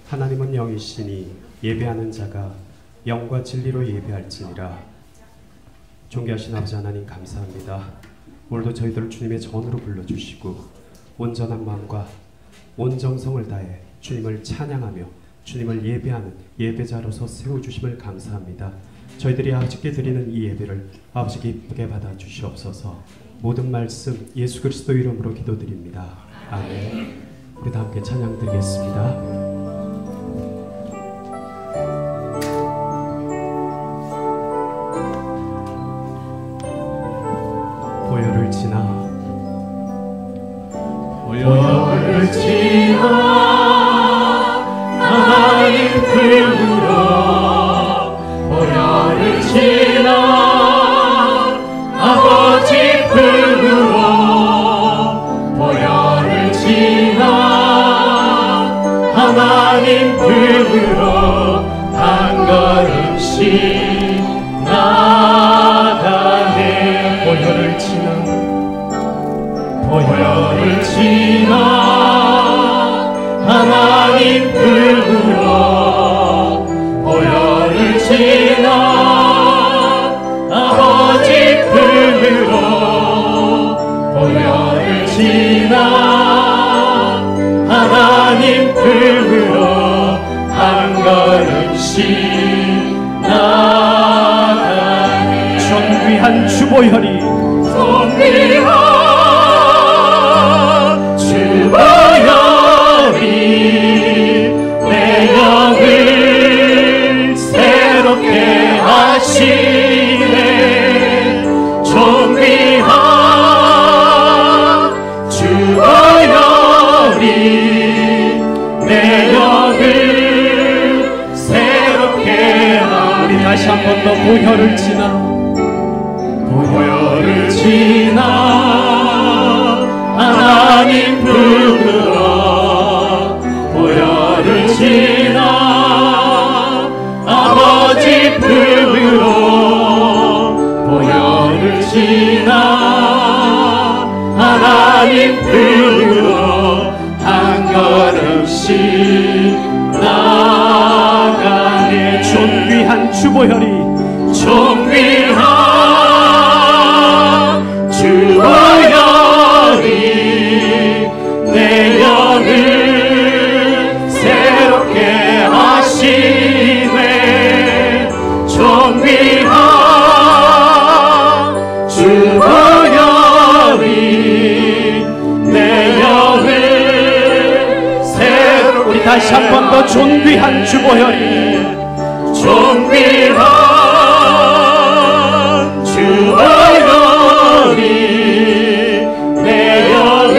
하나님은 영이시니 예배하는 자가 영과 진리로 예배할지니라. 존귀하신 아버지 하나님 감사합니다. 오늘도 저희들을 주님의 전으로 불러주시고 온전한 마음과 온 정성을 다해 주님을 찬양하며 주님을 예배하는 예배자로서 세워주심을 감사합니다. 저희들이 아버지께 드리는 이 예배를 아버지 기쁘게 받아주시옵소서. 모든 말씀 예수 그리스도 이름으로 기도드립니다. 아멘. 우리 다 함께 찬양 드리겠습니다. 보혈을 지나 하나님 품으로 보혈을 지나 아버지 품으로 보혈을 지나 하나님 품으로 한 걸음씩 나가네. 보혈을 지나 하나님 품으로 보혈을 지나 아버지 품으로 보혈을 지나 하나님 품으로 한 걸음씩 나가네. 존귀한 주보혈이 내 영을 새롭게 하시네. 존귀한 주보혈이 내 영을 새롭게 하시네. 우리 다시 한 번 더 보혈을 지나 하나님 품으로 보혈을 지나 아버지 품으로 보혈을 지나 하나님 품으로 한 걸음씩 나가네. 존귀한 주보혈이 내 영을 새롭게 하시네. 존귀한 주보혈이 내 영을 새롭게. 우리 다시 한 번 더 존귀한 주보혈이 내 영을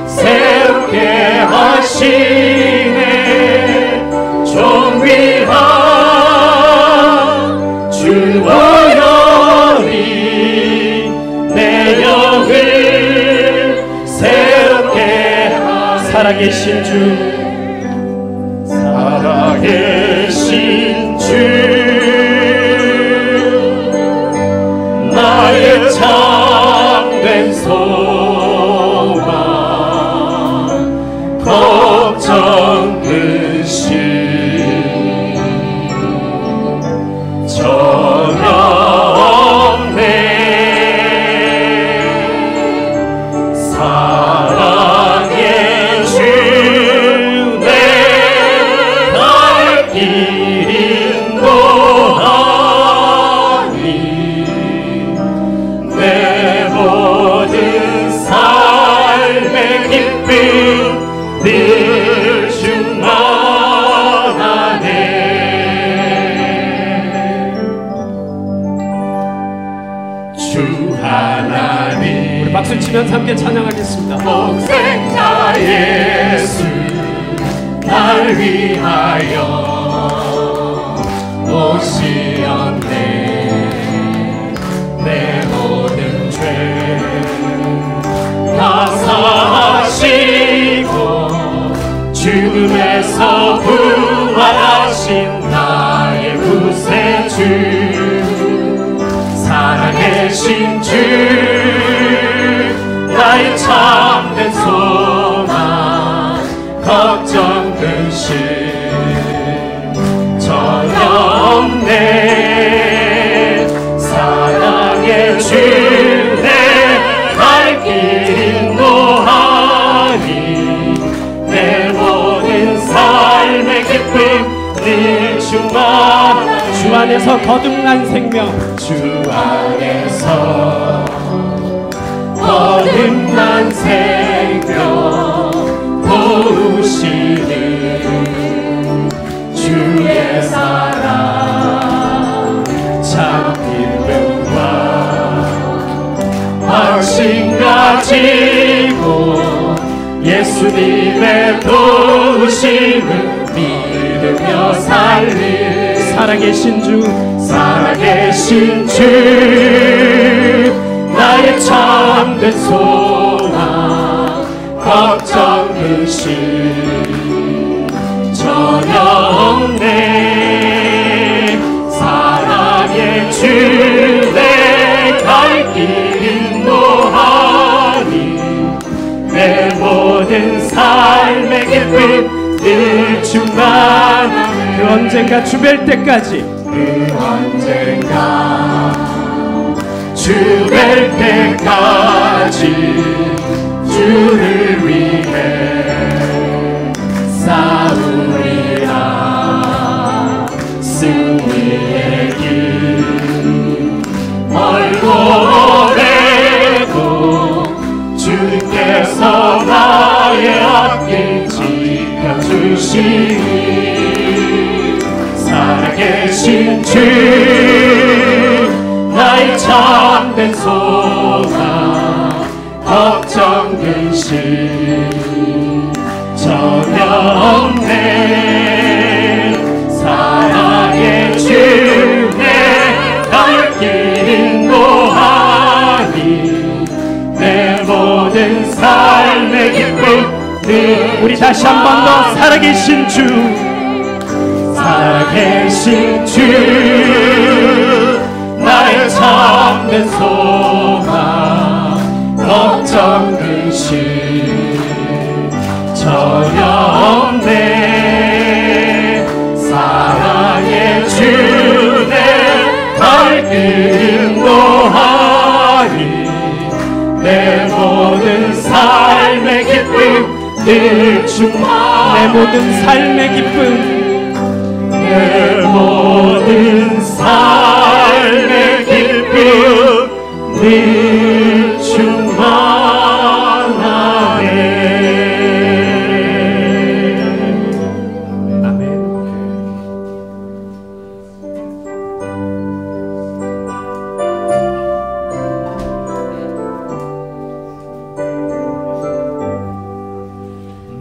새롭게 하시네. 존귀한 주보혈이 내 영을 새롭게 하시네. 살아계신 주 나의 참된 소망 걱정 근심 전혀 없네. 사랑의 주 내 발 인도하니 내 모든 삶의 기쁨 늘 충만하네. 주 하나님 우리 박수 치면서 함께 찬양하겠습니다. 독생자 예수 날 위하여 오시었네. 내 모든 죄 다 사하시고 죽음에서 부활하신 나의 구세주 살아계신 주 나의 참된 소망 걱정 근심 전혀 없네. 사랑의 주내 갈 길 인도하니 내 모든 삶의 기쁨 늘 충만. 주 안에서 거듭난 생명, 주 안에서 거듭난 생명 도우시는 주의 사랑 참 기쁨과 확신 가지고 예수님의 도우심을 믿으며 살리. 살아계신 주, 살아계신 주 나의 참된 소망 걱정 근심 전혀 없네. 사랑의 주 내 갈 길 인도하니 내 모든 삶의 기쁨 늘 충만하네. 그 언젠가 주 뵐 때까지, 그 언젠가 주 뵐 때까지 주를 위해 싸우리라. 승리의 길 멀고 오래도 주님께서 나의 앞길 지켜주시니 살아계신 주 나의 참된 소망 걱정 근심 전혀 없네. 사랑의 주 내 갈 길 인도하니 내 모든 삶의 기쁨 늘. 우리 다시 한 번 더 살아계신 주, 살아계신 주 나의 참된 소망 걱정 근심 전혀 없네. 사랑의 주 내 갈 길 인도하니 내 모든 삶의 기쁨 늘 충만. 내 모든 삶의 기쁨, 내 모든 삶의 기쁨 늘 충만하네. 아멘.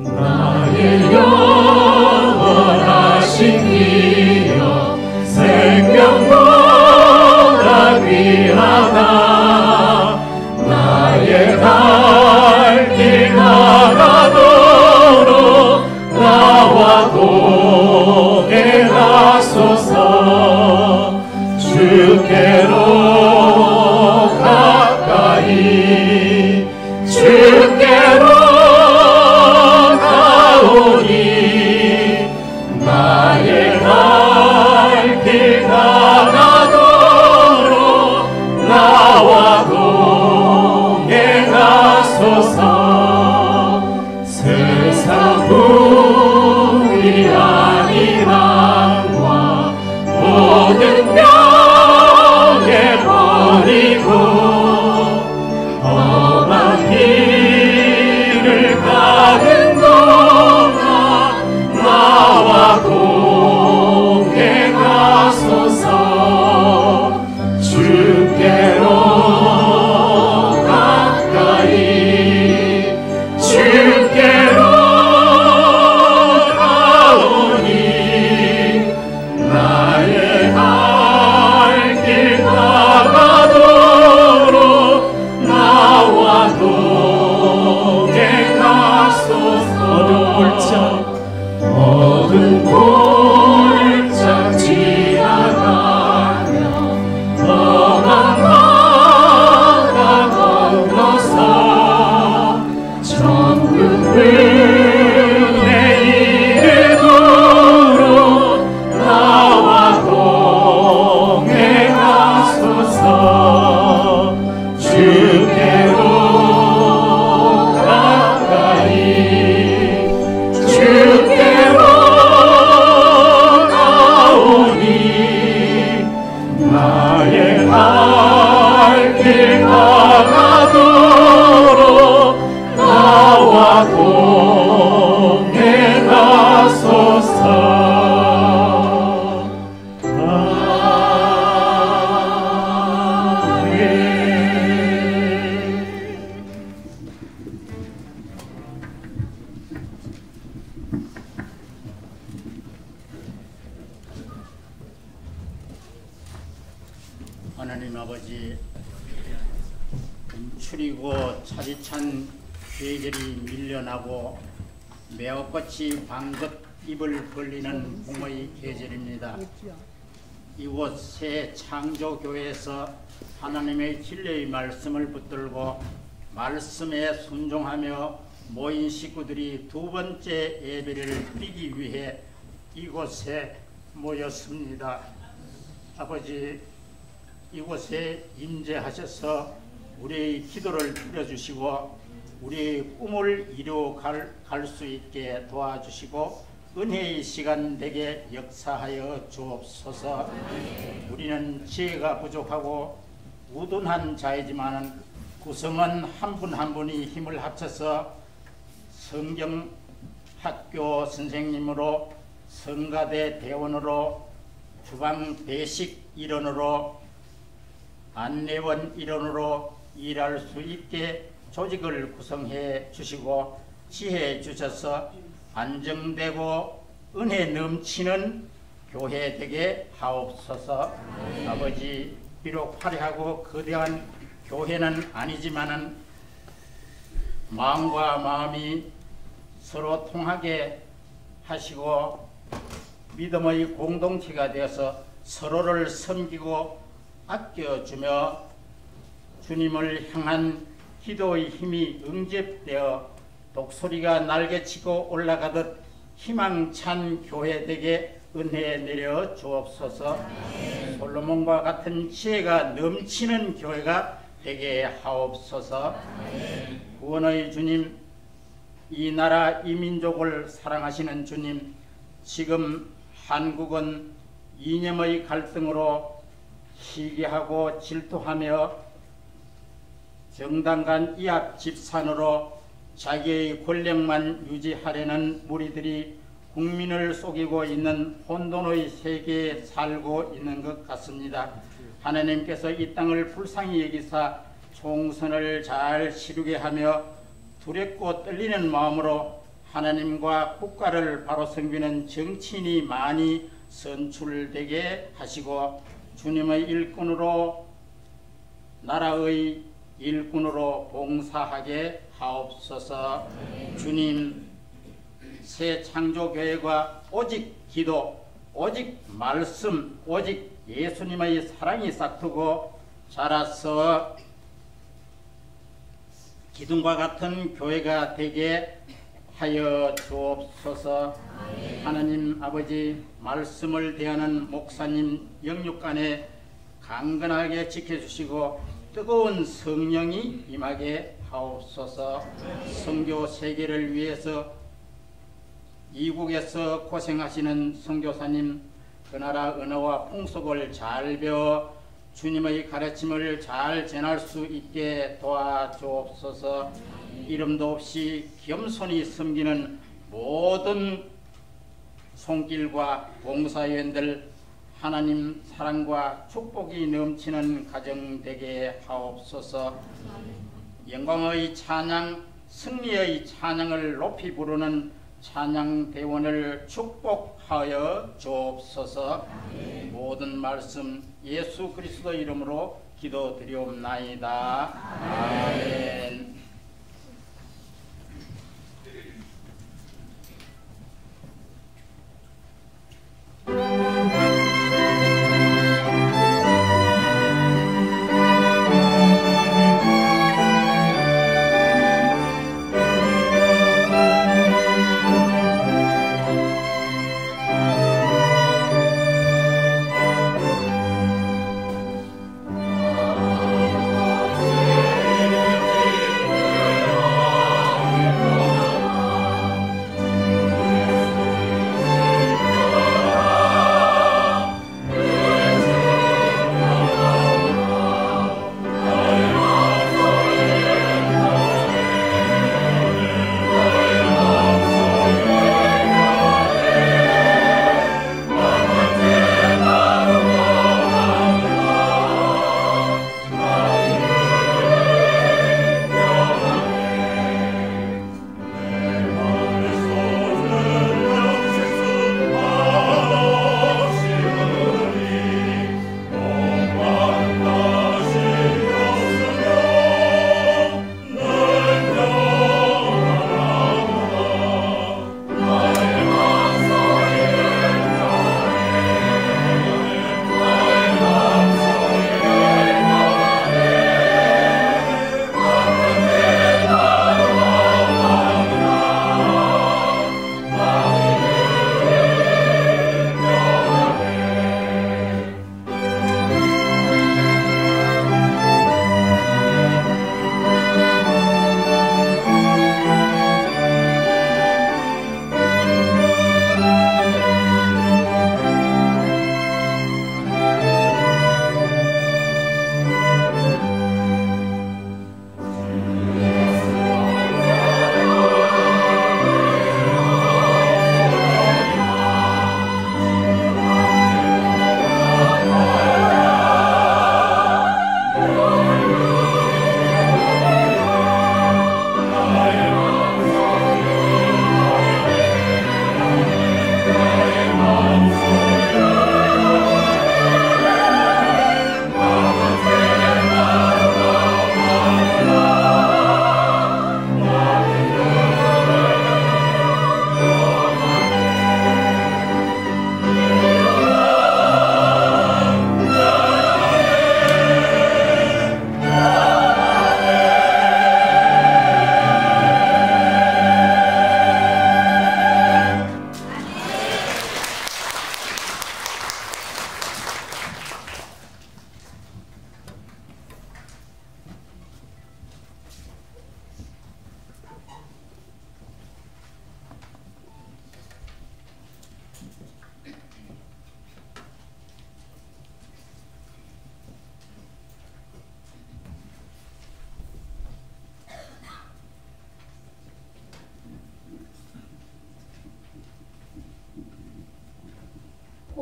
나의 영원하신 이여 생명보다 귀하다. 나의 갈 길 나가도록 나와 동행하소서. 주께로 가까이 주께로 가오니 나의 갈 길 나가도록 나와 동행하소서. 세상 불이 아닌 왕과 모든 명예 버리고 험한 길을 가는 동안 나와 동행하소서. 주께로 가까이 주께로 가오니 나의 갈 길 나가도록 주께로 나오니 나의 갈 길 가나도록 나와 동행하소서. 하나님 아버지, 추리고 차디찬 계절이 밀려나고 매화꽃이 방긋 입을 벌리는 봄의 계절입니다. 이곳 새 창조교회에서 하나님의 진리의 말씀을 붙들고 말씀에 순종하며 모인 식구들이 두 번째 예배를 드리기 위해 이곳에 모였습니다. 아버지, 이곳에 임재하셔서 우리의 기도를 들어주시고 우리의 꿈을 이루어갈 수 있게 도와주시고 은혜의 시간 되게 역사하여 주옵소서. 우리는 지혜가 부족하고 우둔한 자이지만 구성원 한 분 한 분이 힘을 합쳐서 성경학교 선생님으로, 성가대 대원으로, 주방 배식 일원으로, 안내원 일원으로 일할 수 있게 조직을 구성해 주시고 지혜해 주셔서 안정되고 은혜 넘치는 교회 되게 하옵소서. 아버지, 비록 화려하고 거대한 교회는 아니지만은 마음과 마음이 서로 통하게 하시고 믿음의 공동체가 되어서 서로를 섬기고 아껴주며 주님을 향한 기도의 힘이 응집되어 독소리가 날개치고 올라가듯 희망찬 교회 되게 은혜 내려 주옵소서. 솔로몬과 같은 지혜가 넘치는 교회가 되게 하옵소서. 구원의 주님, 이 나라 이 민족을 사랑하시는 주님, 지금 한국은 이념의 갈등으로 시기하고 질투하며 정당 간 이합 집산으로 자기의 권력만 유지하려는 무리들이 국민을 속이고 있는 혼돈의 세계에 살고 있는 것 같습니다. 하나님께서 이 땅을 불쌍히 여기사 총선을 잘 치르게 하며 두렵고 떨리는 마음으로 하나님과 국가를 바로 섬기는 정치인이 많이 선출되게 하시고 주님의 일꾼으로, 나라의 일꾼으로 봉사하게 하옵소서. 주님, 새 창조교회가 오직 기도, 오직 말씀, 오직 예수님의 사랑이 싹트고 자라서 기둥과 같은 교회가 되게 하여 주옵소서. 하나님 아버지, 말씀을 대하는 목사님 영육간에 강건하게 지켜주시고 뜨거운 성령이 임하게 하옵소서. 선교 세계를 위해서 이국에서 고생하시는 선교사님, 그 나라 언어와 풍속을 잘 배워 주님의 가르침을 잘 전할 수 있게 도와주옵소서. 이름도 없이 겸손히 섬기는 모든 손길과 봉사위원들, 하나님 사랑과 축복이 넘치는 가정 되게 하옵소서. 영광의 찬양, 승리의 찬양을 높이 부르는 찬양 대원을 축복하여 주옵소서. 모든 말씀 예수 그리스도 이름으로 기도드리옵나이다. 아멘.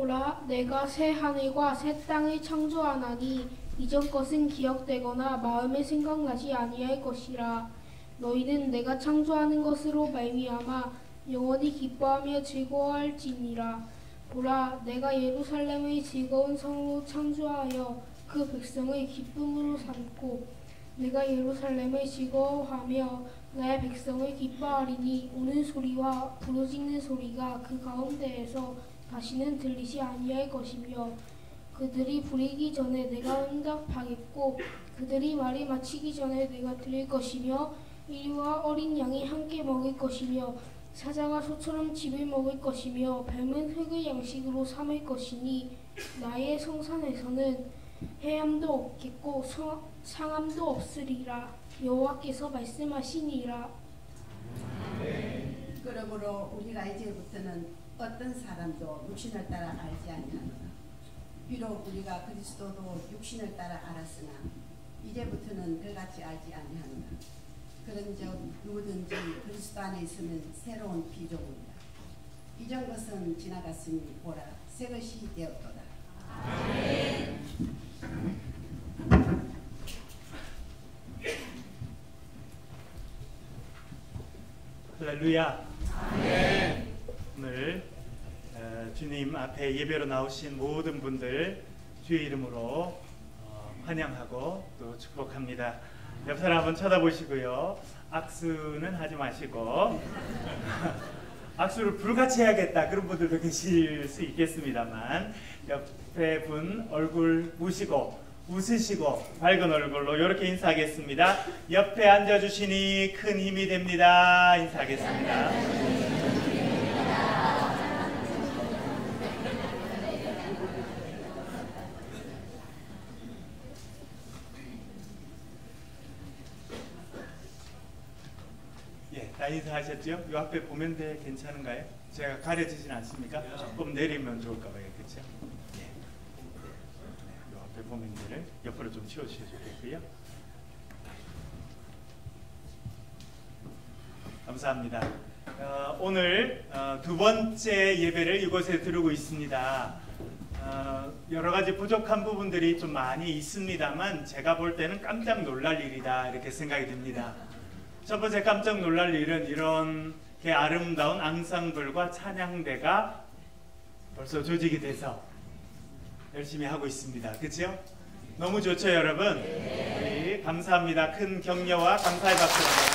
보라, 내가 새 하늘과 새 땅을 창조하나니 이전 것은 기억되거나 마음에 생각나지 아니할 것이라. 너희는 내가 창조하는 것으로 말미암아 영원히 기뻐하며 즐거워할지니라. 보라, 내가 예루살렘을 즐거운 성으로 창조하여 그 백성을 기쁨으로 삼고 내가 예루살렘을 즐거워하며 나의 백성을 기뻐하리니 우는 소리와 부르짖는 소리가 그 가운데에서 다시는 들리지 아니할 것이며 그들이 부리기 전에 내가 응답하겠고 그들이 말이 마치기 전에 내가 들을 것이며 이리와 어린 양이 함께 먹을 것이며 사자가 소처럼 집을 먹을 것이며 뱀은 흙을 양식으로 삼을 것이니 나의 성산에서는 해함도 없겠고 상함도 없으리라. 여호와께서 말씀하시니라. 그러므로 우리가 이제부터는 어떤 사람도 육신을 따라 알지 아니하노라. 비록 우리가 그리스도도 육신을 따라 알았으나 이제부터는 그같이 알지 아니하노라. 그런즉 누구든지 그리스도 안에 있으면 새로운 피조물이라. 이전 것은 지나갔으니 보라, 새 것이 되었도다. 아멘. 할렐루야. 아멘. 오늘 주님 앞에 예배로 나오신 모든 분들 주의 이름으로 환영하고 또 축복합니다. 옆 사람 한번 쳐다보시고요. 악수는 하지 마시고 악수를 불같이 해야겠다 그런 분들도 계실 수 있겠습니다만 옆에 분 얼굴 보시고 웃으시고 밝은 얼굴로 이렇게 인사하겠습니다. 옆에 앉아주시니 큰 힘이 됩니다. 인사하겠습니다. 다 인사하셨죠? 요 앞에 보면 돼 괜찮은가요? 제가 가려지진 않습니까? 조금 내리면 좋을까 봐요. 그렇죠? 예. 요 앞에 보면 돼를 옆으로 좀 치워주셔도 좋겠고요. 감사합니다. 오늘 두 번째 예배를 이곳에 드리고 있습니다. 여러 가지 부족한 부분들이 좀 많이 있습니다만 제가 볼 때는 깜짝 놀랄 일이다 이렇게 생각이 듭니다. 첫 번째 깜짝 놀랄 일은 이렇게 아름다운 앙상블과 찬양대가 벌써 조직이 돼서 열심히 하고 있습니다. 그렇죠? 너무 좋죠, 여러분? 우리 감사합니다. 큰 격려와 감사의 박수 드립니다.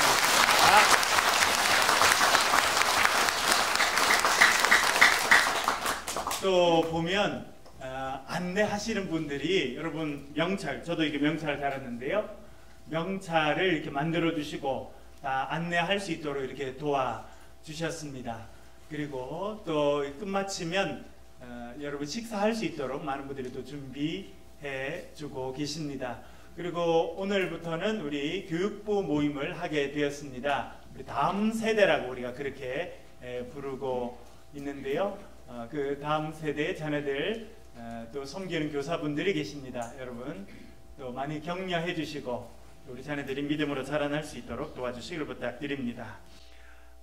또 보면 안내하시는 분들이 여러분 명찰, 저도 이게 명찰 달았는데요. 명찰을 이렇게 만들어 주시고 다 안내할 수 있도록 이렇게 도와주셨습니다. 그리고 또 끝마치면 여러분 식사할 수 있도록 많은 분들이 또 준비해 주고 계십니다. 그리고 오늘부터는 우리 교육부 모임을 하게 되었습니다. 우리 다음 세대라고 우리가 그렇게 부르고 있는데요. 그 다음 세대의 자녀들 또 섬기는 교사분들이 계십니다. 여러분 또 많이 격려해 주시고 우리 자녀들이 믿음으로 자라날 수 있도록 도와주시길 부탁드립니다.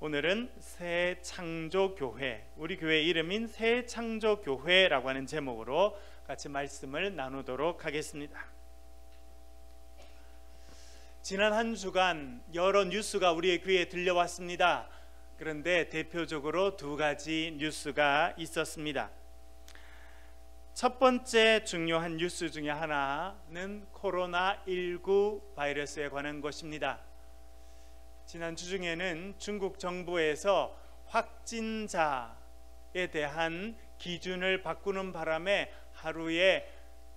오늘은 새창조교회, 우리 교회 이름인 새창조교회라고 하는 제목으로 같이 말씀을 나누도록 하겠습니다. 지난 한 주간 여러 뉴스가 우리의 귀에 들려왔습니다. 그런데 대표적으로 두 가지 뉴스가 있었습니다. 첫 번째 중요한 뉴스 중에 하나는 코로나19 바이러스에 관한 것입니다. 지난 주 중에는 중국 정부에서 확진자에 대한 기준을 바꾸는 바람에 하루에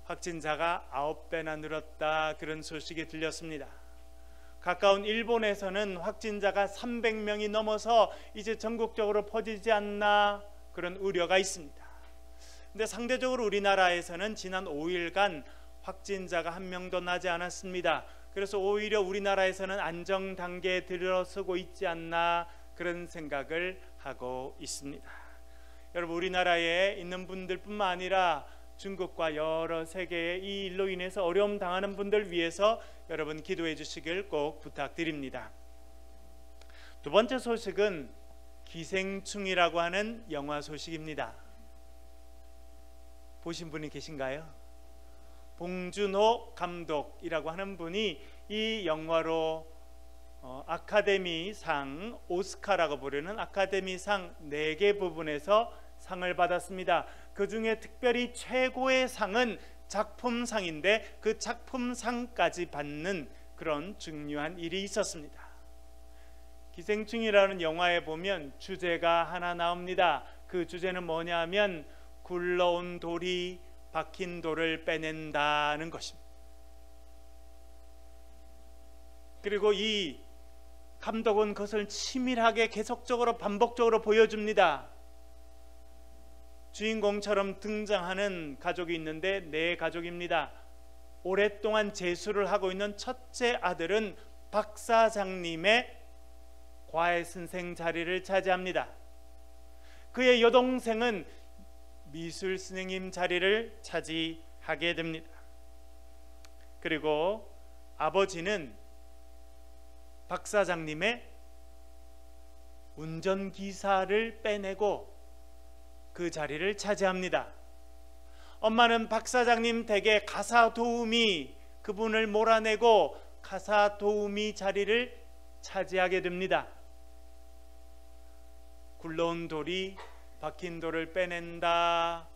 확진자가 9배나 늘었다 그런 소식이 들렸습니다. 가까운 일본에서는 확진자가 300명이 넘어서 이제 전국적으로 퍼지지 않나 그런 우려가 있습니다. 근데 상대적으로 우리나라에서는 지난 5일간 확진자가 한 명도 나지 않았습니다. 그래서 오히려 우리나라에서는 안정 단계에 들어서고 있지 않나 그런 생각을 하고 있습니다. 여러분 우리나라에 있는 분들뿐만 아니라 중국과 여러 세계의 이 일로 인해서 어려움 당하는 분들 위해서 여러분 기도해 주시길 꼭 부탁드립니다. 두 번째 소식은 기생충이라고 하는 영화 소식입니다. 보신 분이 계신가요? 봉준호 감독이라고 하는 분이 이 영화로 아카데미상, 오스카라고 부르는 아카데미상 4개 부분에서 상을 받았습니다. 그 중에 특별히 최고의 상은 작품상인데 그 작품상까지 받는 그런 중요한 일이 있었습니다. 기생충이라는 영화에 보면 주제가 하나 나옵니다. 그 주제는 뭐냐 하면 굴러온 돌이 박힌 돌을 빼낸다는 것입니다. 그리고 이 감독은 그것을 치밀하게 계속적으로 반복적으로 보여줍니다. 주인공처럼 등장하는 가족이 있는데 4가족입니다. 오랫동안 재수를 하고 있는 첫째 아들은 박사장님의 과외 선생 자리를 차지합니다. 그의 여동생은 미술 선생님 자리를 차지하게 됩니다. 그리고 아버지는 박사장님의 운전기사를 빼내고 그 자리를 차지합니다. 엄마는 박사장님 댁의 가사 도우미, 그분을 몰아내고 가사 도우미 자리를 차지하게 됩니다. 굴러온 돌이 박힌 돌을 빼낸다.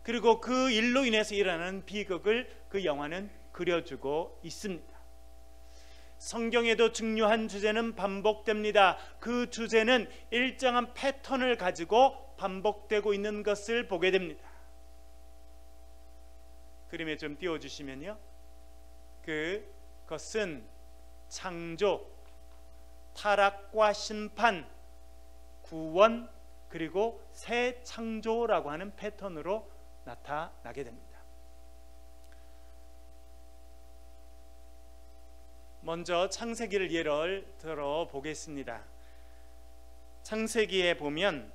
그리고 그 일로 인해서 일어나는 비극을 그 영화는 그려주고 있습니다. 성경에도 중요한 주제는 반복됩니다. 그 주제는 일정한 패턴을 가지고 반복되고 있는 것을 보게 됩니다. 그림에 좀 띄워주시면요, 그것은 창조, 타락과 심판, 구원, 그리고 새 창조라고 하는 패턴으로 나타나게 됩니다. 먼저 창세기를 예를 들어 보겠습니다. 창세기에 보면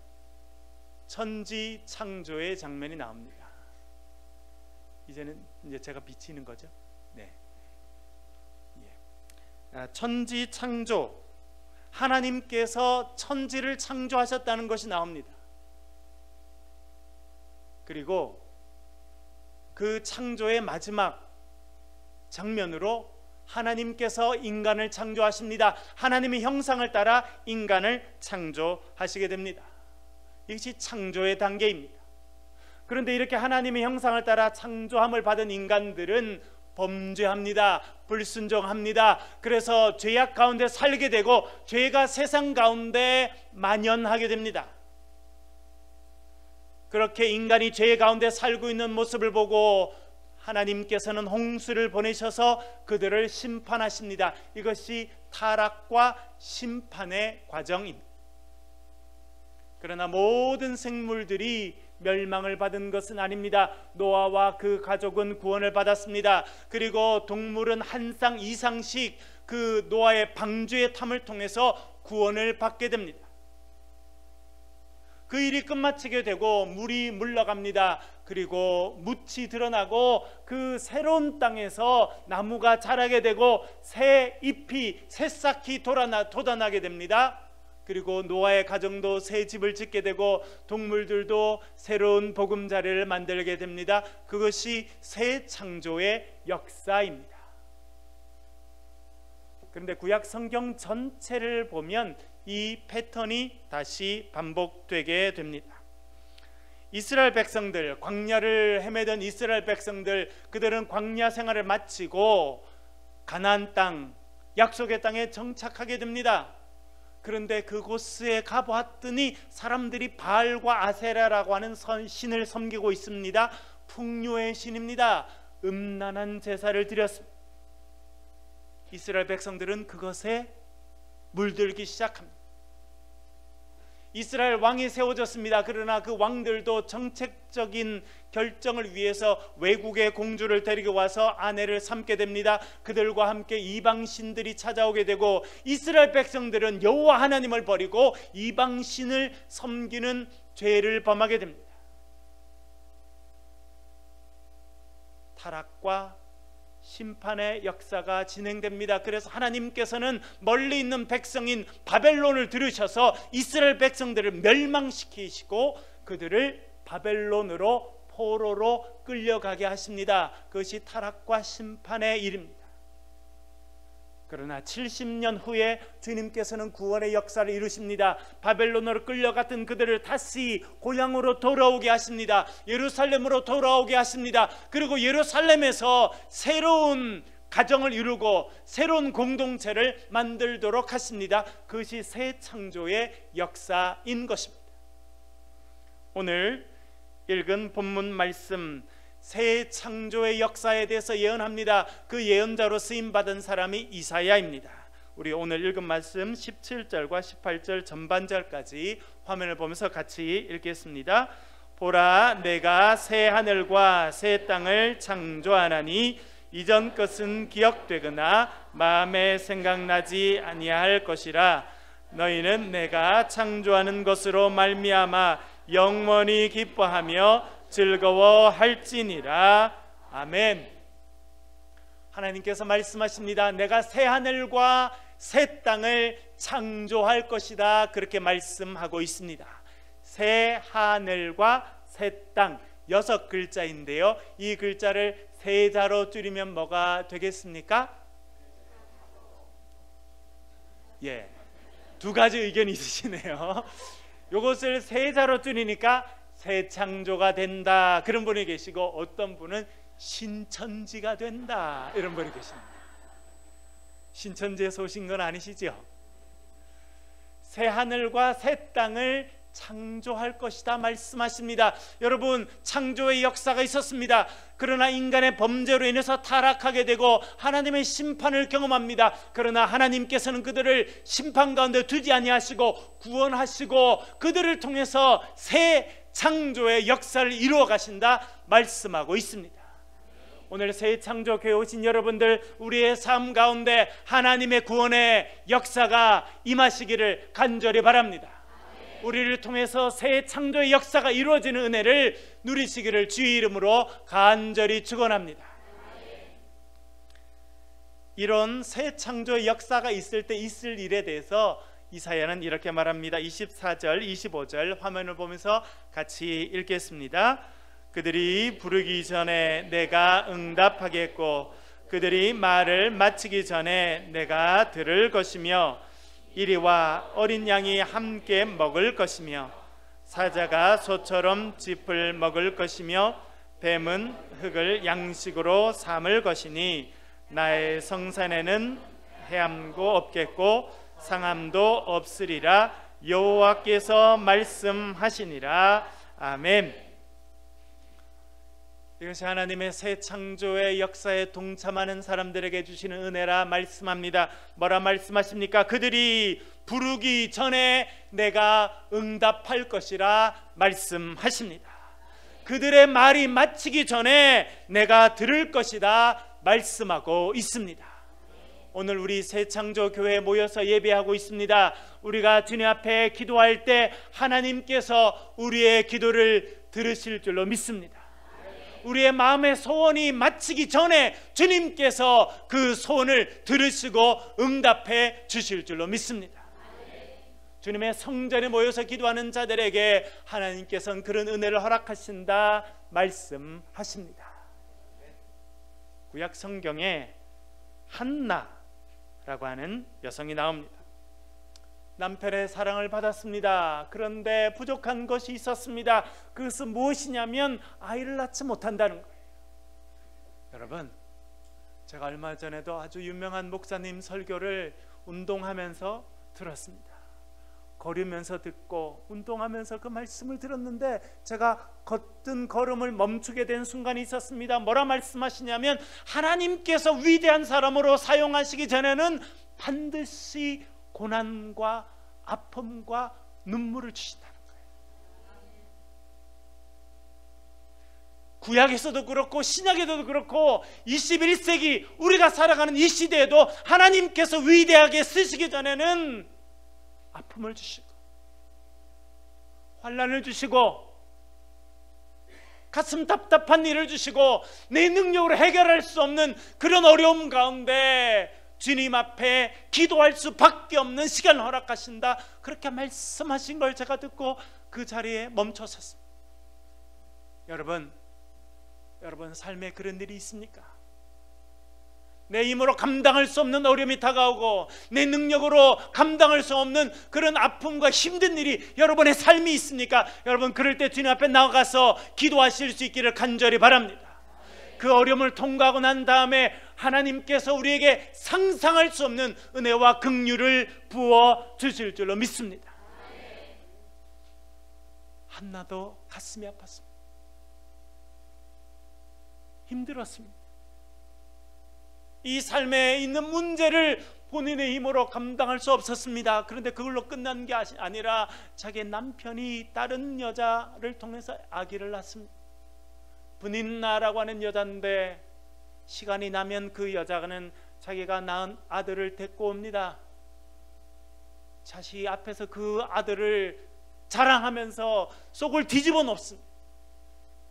천지 창조의 장면이 나옵니다. 이제 제가 비치는 거죠. 네. 천지 창조, 하나님께서 천지를 창조하셨다는 것이 나옵니다. 그리고 그 창조의 마지막 장면으로 하나님께서 인간을 창조하십니다. 하나님의 형상을 따라 인간을 창조하시게 됩니다. 이것이 창조의 단계입니다. 그런데 이렇게 하나님의 형상을 따라 창조함을 받은 인간들은 범죄합니다. 불순종합니다. 그래서 죄악 가운데 살게 되고 죄가 세상 가운데 만연하게 됩니다. 그렇게 인간이 죄 가운데 살고 있는 모습을 보고 하나님께서는 홍수를 보내셔서 그들을 심판하십니다. 이것이 타락과 심판의 과정입니다. 그러나 모든 생물들이 멸망을 받은 것은 아닙니다. 노아와 그 가족은 구원을 받았습니다. 그리고 동물은 한 쌍 이상씩 그 노아의 방주의 탐을 통해서 구원을 받게 됩니다. 그 일이 끝마치게 되고 물이 물러갑니다. 그리고 묻이 드러나고 그 새로운 땅에서 나무가 자라게 되고 새 잎이 새싹이 돋아나게 됩니다. 그리고 노아의 가정도 새 집을 짓게 되고 동물들도 새로운 보금자리를 만들게 됩니다. 그것이 새 창조의 역사입니다. 그런데 구약 성경 전체를 보면 이 패턴이 다시 반복되게 됩니다. 이스라엘 백성들, 광야를 헤매던 이스라엘 백성들, 그들은 광야 생활을 마치고 가나안 땅, 약속의 땅에 정착하게 됩니다. 그런데 그곳에 가보았더니 사람들이 바알과 아세라라고 하는 신을 섬기고 있습니다. 풍요의 신입니다. 음란한 제사를 드렸습니다. 이스라엘 백성들은 그것에 물들기 시작합니다. 이스라엘 왕이 세워졌습니다. 그러나 그 왕들도 정책적인 결정을 위해서 외국의 공주를 데리고 와서 아내를 삼게 됩니다. 그들과 함께 이방신들이 찾아오게 되고 이스라엘 백성들은 여호와 하나님을 버리고 이방신을 섬기는 죄를 범하게 됩니다. 타락과 심판의 역사가 진행됩니다. 그래서 하나님께서는 멀리 있는 백성인 바벨론을 들으셔서 이스라엘 백성들을 멸망시키시고 그들을 바벨론으로 포로로 끌려가게 하십니다. 그것이 타락과 심판의 일입니다. 그러나 70년 후에 주님께서는 구원의 역사를 이루십니다. 바벨론으로 끌려갔던 그들을 다시 고향으로 돌아오게 하십니다. 예루살렘으로 돌아오게 하십니다. 그리고 예루살렘에서 새로운 가정을 이루고 새로운 공동체를 만들도록 하십니다. 그것이 새 창조의 역사인 것입니다. 오늘 읽은 본문 말씀, 새 창조의 역사에 대해서 예언합니다. 그 예언자로 쓰임받은 사람이 이사야입니다. 우리 오늘 읽은 말씀 17절과 18절 전반절까지 화면을 보면서 같이 읽겠습니다. 보라, 내가 새 하늘과 새 땅을 창조하나니 이전 것은 기억되거나 마음에 생각나지 아니할 것이라. 너희는 내가 창조하는 것으로 말미암아 영원히 기뻐하며 즐거워할지니라. 아멘. 하나님께서 말씀하십니다. 내가 새 하늘과 새 땅을 창조할 것이다. 그렇게 말씀하고 있습니다. 새 하늘과 새 땅, 6글자인데요 이 글자를 세자로 줄이면 뭐가 되겠습니까? 예, 두 가지 의견이 있으시네요. 이것을 세자로 줄이니까 새 창조가 된다, 그런 분이 계시고, 어떤 분은 신천지가 된다, 이런 분이 계십니다. 신천지에서 오신 건 아니시죠? 새 하늘과 새 땅을 창조할 것이다 말씀하십니다. 여러분, 창조의 역사가 있었습니다. 그러나 인간의 범죄로 인해서 타락하게 되고 하나님의 심판을 경험합니다. 그러나 하나님께서는 그들을 심판 가운데 두지 아니하시고 구원하시고 그들을 통해서 새 창조의 역사를 이루어 가신다 말씀하고 있습니다. 오늘 새 창조교회 오신 여러분들, 우리의 삶 가운데 하나님의 구원의 역사가 임하시기를 간절히 바랍니다. 우리를 통해서 새 창조의 역사가 이루어지는 은혜를 누리시기를 주의 이름으로 간절히 축원합니다. 이런 새 창조의 역사가 있을 때 있을 일에 대해서 이사야는 이렇게 말합니다. 24절, 25절 화면을 보면서 같이 읽겠습니다. 그들이 부르기 전에 내가 응답하겠고 그들이 말을 마치기 전에 내가 들을 것이며 이리와 어린 양이 함께 먹을 것이며 사자가 소처럼 짚을 먹을 것이며 뱀은 흙을 양식으로 삼을 것이니 나의 성산에는 해함도 없겠고 상함도 없으리라. 여호와께서 말씀하시니라. 아멘. 이것이 하나님의 새 창조의 역사에 동참하는 사람들에게 주시는 은혜라 말씀합니다. 뭐라 말씀하십니까? 그들이 부르기 전에 내가 응답할 것이라 말씀하십니다. 그들의 말이 마치기 전에 내가 들을 것이다 말씀하고 있습니다. 오늘 우리 새 창조 교회에 모여서 예배하고 있습니다. 우리가 주님 앞에 기도할 때 하나님께서 우리의 기도를 들으실 줄로 믿습니다. 우리의 마음의 소원이 마치기 전에 주님께서 그 소원을 들으시고 응답해 주실 줄로 믿습니다. 주님의 성전에 모여서 기도하는 자들에게 하나님께서는 그런 은혜를 허락하신다 말씀하십니다. 구약 성경에 한나라고 하는 여성이 나옵니다. 남편의 사랑을 받았습니다. 그런데 부족한 것이 있었습니다. 그것은 무엇이냐면 아이를 낳지 못한다는 거예요. 여러분, 제가 얼마 전에도 아주 유명한 목사님 설교를 운동하면서 들었습니다. 걸으면서 듣고 운동하면서 그 말씀을 들었는데 제가 걷던 걸음을 멈추게 된 순간이 있었습니다. 뭐라 말씀하시냐면 하나님께서 위대한 사람으로 사용하시기 전에는 반드시 고난과 아픔과 눈물을 주신다는 거예요. 구약에서도 그렇고 신약에서도 그렇고 21세기 우리가 살아가는 이 시대에도 하나님께서 위대하게 쓰시기 전에는 아픔을 주시고 환난을 주시고 가슴 답답한 일을 주시고 내 능력으로 해결할 수 없는 그런 어려움 가운데 주님 앞에 기도할 수밖에 없는 시간을 허락하신다, 그렇게 말씀하신 걸 제가 듣고 그 자리에 멈춰 섰습니다. 여러분, 여러분, 삶에 그런 일이 있습니까? 내 힘으로 감당할 수 없는 어려움이 다가오고 내 능력으로 감당할 수 없는 그런 아픔과 힘든 일이 여러분의 삶이 있습니까? 여러분, 그럴 때 주님 앞에 나가서 기도하실 수 있기를 간절히 바랍니다. 그 어려움을 통과하고 난 다음에 하나님께서 우리에게 상상할 수 없는 은혜와 긍휼을 부어 주실 줄로 믿습니다. 한나도 가슴이 아팠습니다. 힘들었습니다. 이 삶에 있는 문제를 본인의 힘으로 감당할 수 없었습니다. 그런데 그걸로 끝난 게 아니라 자기의 남편이 다른 여자를 통해서 아기를 낳습니다. 브닌나라고 하는 여자인데 시간이 나면 그 여자는 자기가 낳은 아들을 데리고 옵니다. 자식 앞에서 그 아들을 자랑하면서 속을 뒤집어 놓습니다.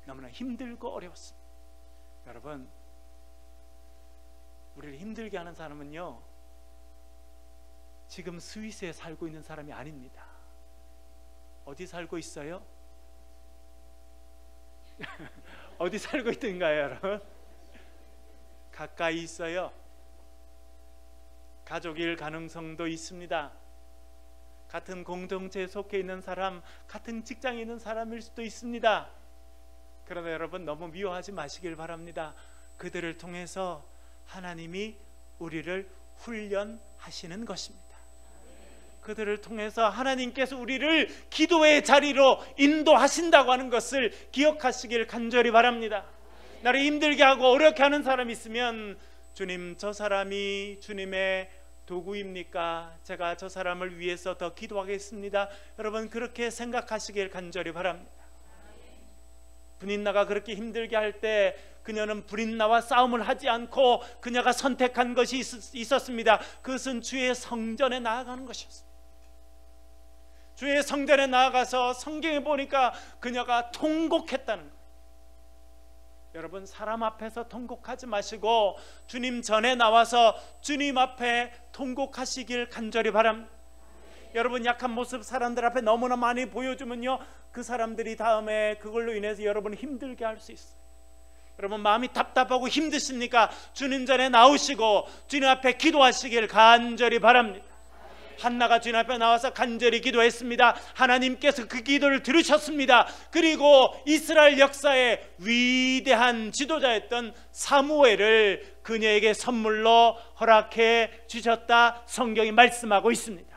너무나 힘들고 어려웠습니다. 여러분, 우리를 힘들게 하는 사람은요, 지금 스위스에 살고 있는 사람이 아닙니다. 어디 살고 있어요? 어디 살고 있던가요, 여러분? 가까이 있어요. 가족일 가능성도 있습니다. 같은 공동체에 속해 있는 사람, 같은 직장에 있는 사람일 수도 있습니다. 그러나 여러분, 너무 미워하지 마시길 바랍니다. 그들을 통해서 하나님이 우리를 훈련하시는 것입니다. 그들을 통해서 하나님께서 우리를 기도의 자리로 인도하신다고 하는 것을 기억하시길 간절히 바랍니다. 나를 힘들게 하고 어렵게 하는 사람이 있으면, 주님, 저 사람이 주님의 도구입니까? 제가 저 사람을 위해서 더 기도하겠습니다. 여러분, 그렇게 생각하시길 간절히 바랍니다. 브닌나가 그렇게 힘들게 할 때 그녀는 브린나와 싸움을 하지 않고 그녀가 선택한 것이 있었습니다. 그것은 주의 성전에 나아가는 것이었습니다. 주의 성전에 나아가서 성경에 보니까 그녀가 통곡했다는 거예요. 여러분, 사람 앞에서 통곡하지 마시고 주님 전에 나와서 주님 앞에 통곡하시길 간절히 바랍니다. 여러분, 약한 모습 사람들 앞에 너무나 많이 보여주면요, 그 사람들이 다음에 그걸로 인해서 여러분을 힘들게 할 수 있어요. 여러분, 마음이 답답하고 힘드십니까? 주님 전에 나오시고 주님 앞에 기도하시길 간절히 바랍니다. 한나가 주님 앞에 나와서 간절히 기도했습니다. 하나님께서 그 기도를 들으셨습니다. 그리고 이스라엘 역사의 위대한 지도자였던 사무엘을 그녀에게 선물로 허락해 주셨다, 성경이 말씀하고 있습니다.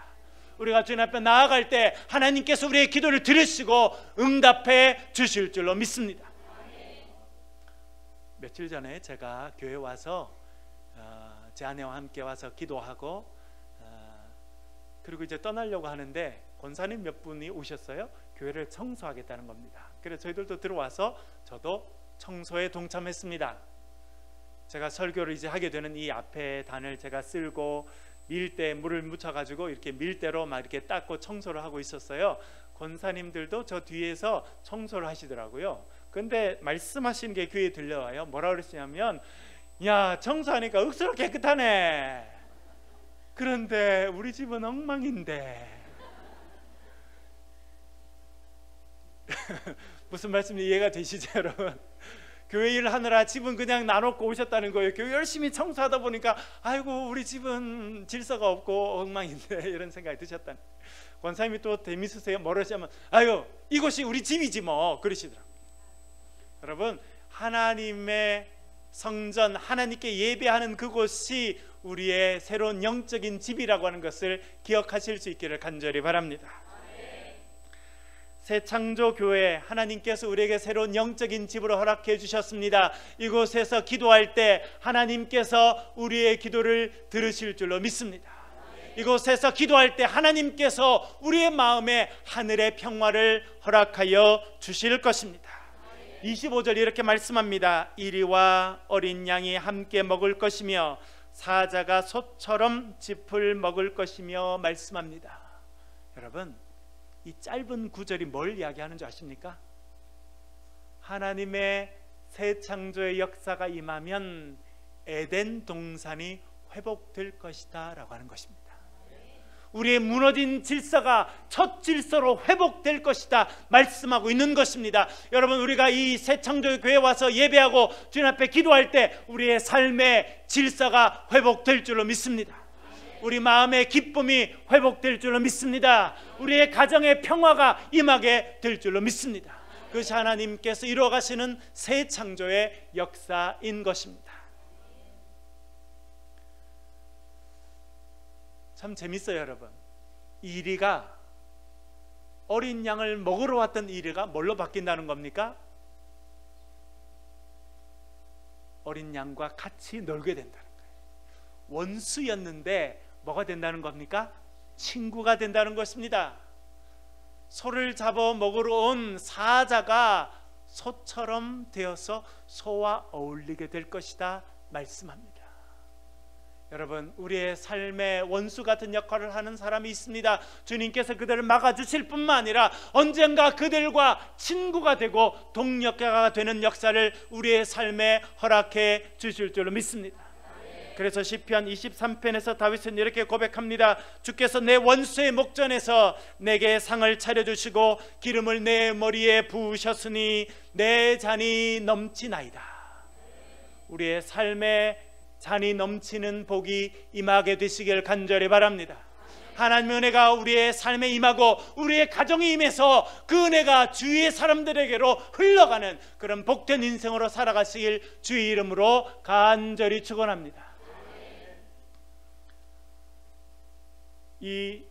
우리가 주님 앞에 나아갈 때 하나님께서 우리의 기도를 들으시고 응답해 주실 줄로 믿습니다. 며칠 전에 제가 교회 와서 제 아내와 함께 와서 기도하고 그리고 이제 떠나려고 하는데 권사님 몇 분이 오셨어요. 교회를 청소하겠다는 겁니다. 그래서 저희들도 들어와서 저도 청소에 동참했습니다. 제가 설교를 이제 하게 되는 이 앞에 단을 제가 쓸고 밀대 물을 묻혀가지고 이렇게 밀대로 막 이렇게 닦고 청소를 하고 있었어요. 권사님들도 저 뒤에서 청소를 하시더라고요. 근데 말씀하시는 게 귀에 들려와요. 뭐라 그랬냐면, 야, 청소하니까 억수로 깨끗하네. 그런데 우리 집은 엉망인데. 무슨 말씀인지 이해가 되시죠, 여러분? 교회 일 하느라 집은 그냥 나눠놓고 오셨다는 거예요. 교회 열심히 청소하다 보니까 아이고, 우리 집은 질서가 없고 엉망인데, 이런 생각이 드셨다는 거예요. 권사님이 또 재밌으세요. 뭐라 하시면, 아유, 이곳이 우리 집이지 뭐, 그러시더라고요. 여러분, 하나님의 성전, 하나님께 예배하는 그곳이 우리의 새로운 영적인 집이라고 하는 것을 기억하실 수 있기를 간절히 바랍니다. 새 창조교회, 하나님께서 우리에게 새로운 영적인 집으로 허락해 주셨습니다. 이곳에서 기도할 때 하나님께서 우리의 기도를 들으실 줄로 믿습니다. 이곳에서 기도할 때 하나님께서 우리의 마음에 하늘의 평화를 허락하여 주실 것입니다. 25절 이렇게 말씀합니다. 이리와 어린 양이 함께 먹을 것이며 사자가 소처럼 짚을 먹을 것이며 말씀합니다. 여러분, 이 짧은 구절이 뭘 이야기하는 줄 아십니까? 하나님의 새 창조의 역사가 임하면 에덴 동산이 회복될 것이다 라고 하는 것입니다. 우리의 무너진 질서가 첫 질서로 회복될 것이다 말씀하고 있는 것입니다. 여러분, 우리가 이 새창조 교회에 와서 예배하고 주님 앞에 기도할 때 우리의 삶의 질서가 회복될 줄로 믿습니다. 우리 마음의 기쁨이 회복될 줄로 믿습니다. 우리의 가정의 평화가 임하게 될 줄로 믿습니다. 그것이 하나님께서 이루어 가시는 새 창조의 역사인 것입니다. 참 재밌어요, 여러분. 이리가 어린 양을 먹으러 왔던 이리가 뭘로 바뀐다는 겁니까? 어린 양과 같이 놀게 된다는 거예요. 원수였는데 뭐가 된다는 겁니까? 친구가 된다는 것입니다. 소를 잡아 먹으러 온 사자가 소처럼 되어서 소와 어울리게 될 것이다 말씀합니다. 여러분, 우리의 삶에 원수 같은 역할을 하는 사람이 있습니다. 주님께서 그들을 막아주실 뿐만 아니라 언젠가 그들과 친구가 되고 동역자가 되는 역사를 우리의 삶에 허락해 주실 줄로 믿습니다. 그래서 시편 23편에서 다윗은 이렇게 고백합니다. 주께서 내 원수의 목전에서 내게 상을 차려주시고 기름을 내 머리에 부으셨으니 내 잔이 넘치나이다. 우리의 삶에 잔이 넘치는 복이 임하게 되시길 간절히 바랍니다. 하나님의 은혜가 우리의 삶에 임하고 우리의 가정에 임해서 그 은혜가 주위의 사람들에게로 흘러가는 그런 복된 인생으로 살아가시길 주의 이름으로 간절히 축원합니다. 이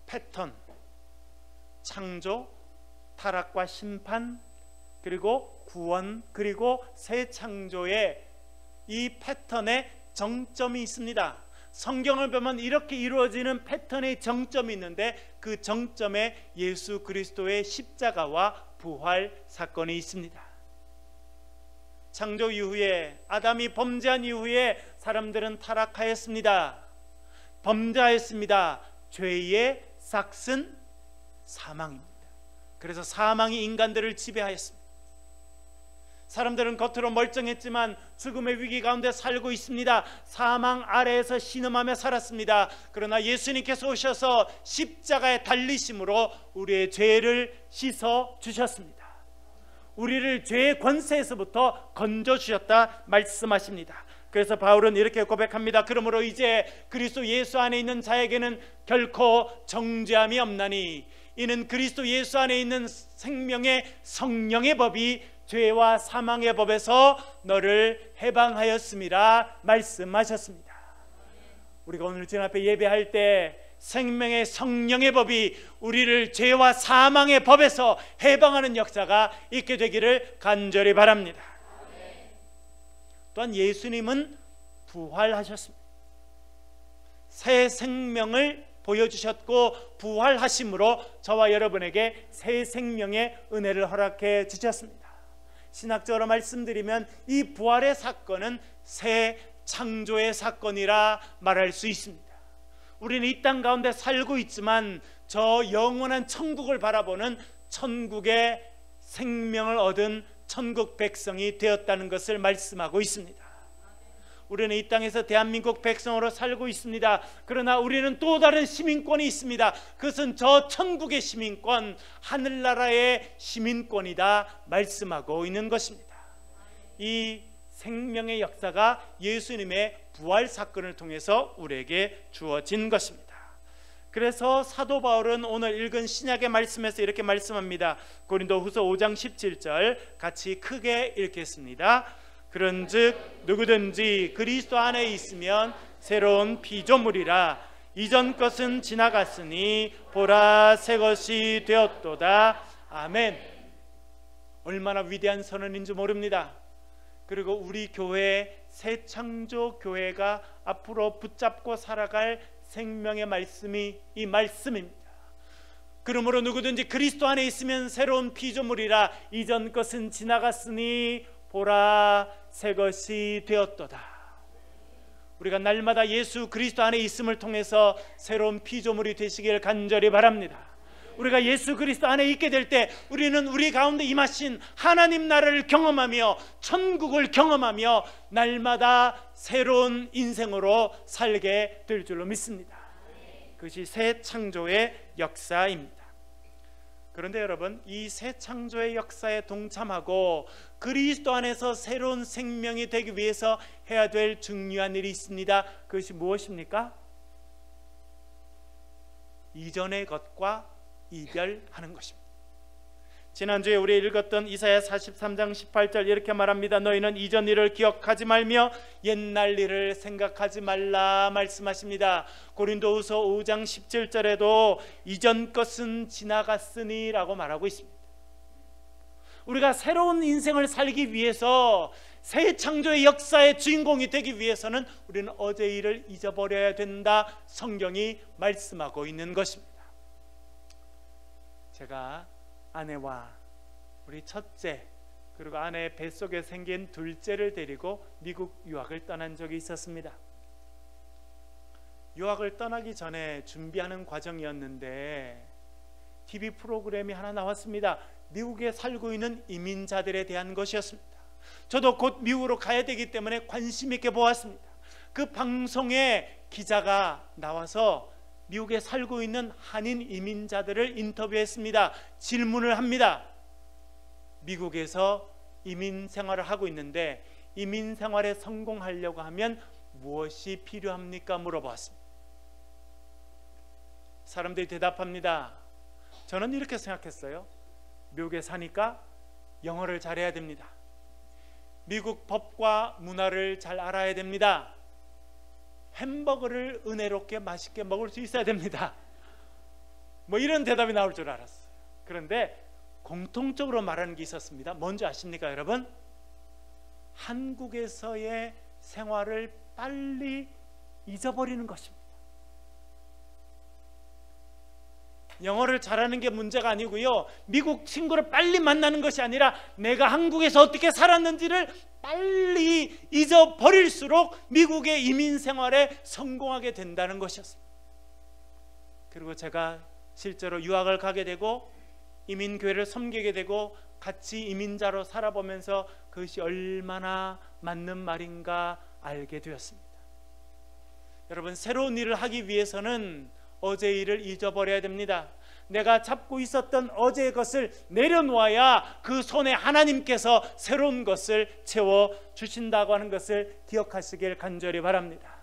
패턴, 창조, 타락과 심판, 그리고 구원, 그리고 새 창조의 이 패턴에 정점이 있습니다. 성경을 보면 이렇게 이루어지는 패턴의 정점이 있는데 그 정점에 예수 그리스도의 십자가와 부활 사건이 있습니다. 창조 이후에, 아담이 범죄한 이후에 사람들은 타락하였습니다. 범죄하였습니다. 죄의 삭은 사망입니다. 그래서 사망이 인간들을 지배하였습니다. 사람들은 겉으로 멀쩡했지만 죽음의 위기 가운데 살고 있습니다. 사망 아래에서 신음하며 살았습니다. 그러나 예수님께서 오셔서 십자가에 달리심으로 우리의 죄를 씻어 주셨습니다. 우리를 죄의 권세에서부터 건져 주셨다 말씀하십니다. 그래서 바울은 이렇게 고백합니다. 그러므로 이제 그리스도 예수 안에 있는 자에게는 결코 정죄함이 없나니 이는 그리스도 예수 안에 있는 생명의 성령의 법이 죄와 사망의 법에서 너를 해방하였음이라 말씀하셨습니다. 우리가 오늘 주님 앞에 예배할 때 생명의 성령의 법이 우리를 죄와 사망의 법에서 해방하는 역사가 있게 되기를 간절히 바랍니다. 또한 예수님은 부활하셨습니다. 새 생명을 보여주셨고 부활하심으로 저와 여러분에게 새 생명의 은혜를 허락해 주셨습니다. 신학적으로 말씀드리면 이 부활의 사건은 새 창조의 사건이라 말할 수 있습니다. 우리는 이 땅 가운데 살고 있지만 저 영원한 천국을 바라보는 천국의 생명을 얻은 천국 백성이 되었다는 것을 말씀하고 있습니다. 우리는 이 땅에서 대한민국 백성으로 살고 있습니다. 그러나 우리는 또 다른 시민권이 있습니다. 그것은 저 천국의 시민권, 하늘나라의 시민권이다 말씀하고 있는 것입니다. 이 생명의 역사가 예수님의 부활 사건을 통해서 우리에게 주어진 것입니다. 그래서 사도 바울은 오늘 읽은 신약의 말씀에서 이렇게 말씀합니다. 고린도후서 5장 17절 같이 크게 읽겠습니다. 그런즉 누구든지 그리스도 안에 있으면 새로운 피조물이라 이전 것은 지나갔으니 보라 새 것이 되었도다. 아멘. 얼마나 위대한 선언인지 모릅니다. 그리고 우리 교회 새 창조 교회가 앞으로 붙잡고 살아갈 생명의 말씀이 이 말씀입니다. 그러므로 누구든지 그리스도 안에 있으면 새로운 피조물이라 이전 것은 지나갔으니 보라 새 것이 되었도다. 우리가 날마다 예수 그리스도 안에 있음을 통해서 새로운 피조물이 되시길 간절히 바랍니다. 우리가 예수 그리스도 안에 있게 될 때 우리는 우리 가운데 임하신 하나님 나라를 경험하며 천국을 경험하며 날마다 새로운 인생으로 살게 될 줄로 믿습니다. 그것이 새 창조의 역사입니다. 그런데 여러분, 이 새 창조의 역사에 동참하고 그리스도 안에서 새로운 생명이 되기 위해서 해야 될 중요한 일이 있습니다. 그것이 무엇입니까? 이전의 것과 이별하는 것입니다. 지난주에 우리 읽었던 이사야 43장 18절 이렇게 말합니다. 너희는 이전 일을 기억하지 말며 옛날 일을 생각하지 말라 말씀하십니다. 고린도후서 5장 17절에도 이전 것은 지나갔으니 라고 말하고 있습니다. 우리가 새로운 인생을 살기 위해서 새 창조의 역사의 주인공이 되기 위해서는 우리는 어제 일을 잊어버려야 된다, 성경이 말씀하고 있는 것입니다. 제가 아내와 우리 첫째 그리고 아내 뱃속에 생긴 둘째를 데리고 미국 유학을 떠난 적이 있었습니다. 유학을 떠나기 전에 준비하는 과정이었는데 TV 프로그램이 하나 나왔습니다. 미국에 살고 있는 이민자들에 대한 것이었습니다. 저도 곧 미국으로 가야 되기 때문에 관심 있게 보았습니다. 그 방송에 기자가 나와서 미국에 살고 있는 한인 이민자들을 인터뷰했습니다. 질문을 합니다. 미국에서 이민 생활을 하고 있는데 이민 생활에 성공하려고 하면 무엇이 필요합니까? 물어보았습니다. 사람들이 대답합니다. 저는 이렇게 생각했어요. 미국에 사니까 영어를 잘해야 됩니다. 미국 법과 문화를 잘 알아야 됩니다. 햄버거를 은혜롭게 맛있게 먹을 수 있어야 됩니다. 뭐 이런 대답이 나올 줄 알았어요. 그런데 공통적으로 말하는 게 있었습니다. 뭔지 아십니까 여러분? 한국에서의 생활을 빨리 잊어버리는 것입니다. 영어를 잘하는 게 문제가 아니고요, 미국 친구를 빨리 만나는 것이 아니라 내가 한국에서 어떻게 살았는지를 빨리 잊어버릴수록 미국의 이민 생활에 성공하게 된다는 것이었습니다. 그리고 제가 실제로 유학을 가게 되고 이민교회를 섬기게 되고 같이 이민자로 살아보면서 그것이 얼마나 맞는 말인가 알게 되었습니다. 여러분, 새로운 일을 하기 위해서는 어제 일을 잊어버려야 됩니다. 내가 잡고 있었던 어제의 것을 내려놓아야 그 손에 하나님께서 새로운 것을 채워주신다고 하는 것을 기억하시길 간절히 바랍니다.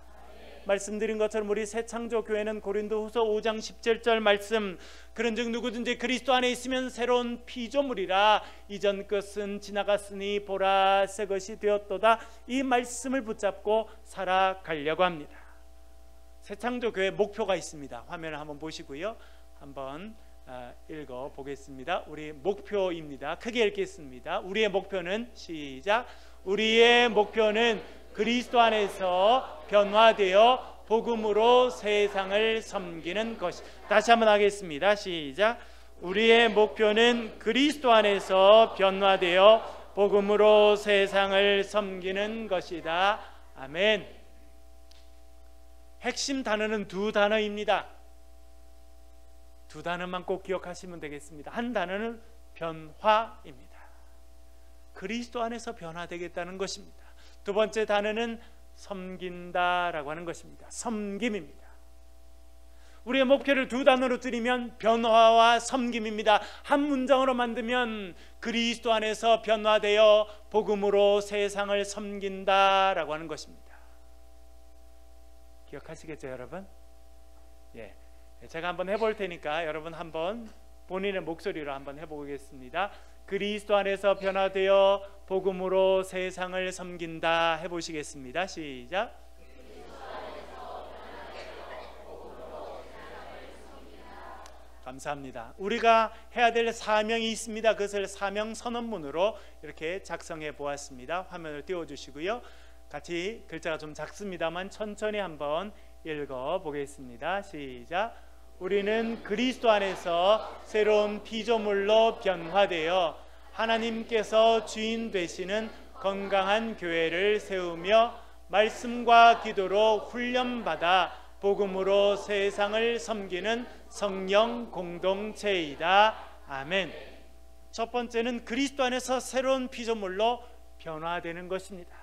말씀드린 것처럼 우리 새창조교회는 고린도후서 5장 17절 말씀, 그런즉 누구든지 그리스도 안에 있으면 새로운 피조물이라 이전 것은 지나갔으니 보라 새 것이 되었도다, 이 말씀을 붙잡고 살아가려고 합니다. 새창조교회 목표가 있습니다. 화면을 한번 보시고요, 한번 읽어 보겠습니다. 우리 목표입니다. 크게 읽겠습니다. 우리의 목표는, 시작, 우리의 목표는 그리스도 안에서 변화되어 복음으로 세상을 섬기는 것이. 다시 한번 하겠습니다. 시작. 우리의 목표는 그리스도 안에서 변화되어 복음으로 세상을 섬기는 것이다. 아멘. 핵심 단어는 두 단어입니다. 두 단어만 꼭 기억하시면 되겠습니다. 한 단어는 변화입니다. 그리스도 안에서 변화되겠다는 것입니다. 두 번째 단어는 섬긴다라고 하는 것입니다. 섬김입니다. 우리의 목표를 두 단어로 줄이면 변화와 섬김입니다. 한 문장으로 만들면 그리스도 안에서 변화되어 복음으로 세상을 섬긴다라고 하는 것입니다. 기억하시겠죠 여러분? 예, 제가 한번 해볼 테니까 여러분 한번 본인의 목소리로 한번 해보겠습니다. 그리스도 안에서 변화되어 복음으로 세상을 섬긴다 해보시겠습니다. 시작. 감사합니다. 우리가 해야 될 사명이 있습니다. 그것을 사명 선언문으로 이렇게 작성해 보았습니다. 화면을 띄워주시고요, 같이 글자가 좀 작습니다만 천천히 한번 읽어 보겠습니다. 시작. 우리는 그리스도 안에서 새로운 피조물로 변화되어 하나님께서 주인 되시는 건강한 교회를 세우며 말씀과 기도로 훈련받아 복음으로 세상을 섬기는 성령 공동체이다. 아멘. 첫 번째는 그리스도 안에서 새로운 피조물로 변화되는 것입니다.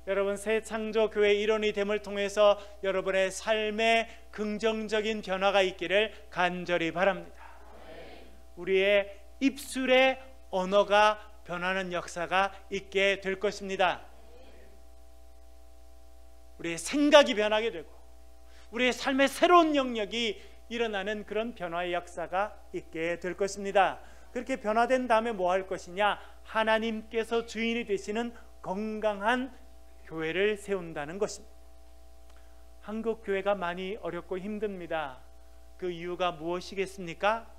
여러분 새 창조 교회 일원이 됨을 통해서 여러분의 삶에 긍정적인 변화가 있기를 간절히 바랍니다. 우리의 입술의 언어가 변하는 역사가 있게 될 것입니다. 우리의 생각이 변하게 되고 우리의 삶의 새로운 영역이 일어나는 그런 변화의 역사가 있게 될 것입니다. 그렇게 변화된 다음에 뭐 할 것이냐? 하나님께서 주인이 되시는 건강한 교회를 세운다는 것입니다. 한국 교회가 많이 어렵고 힘듭니다. 그 이유가 무엇이겠습니까?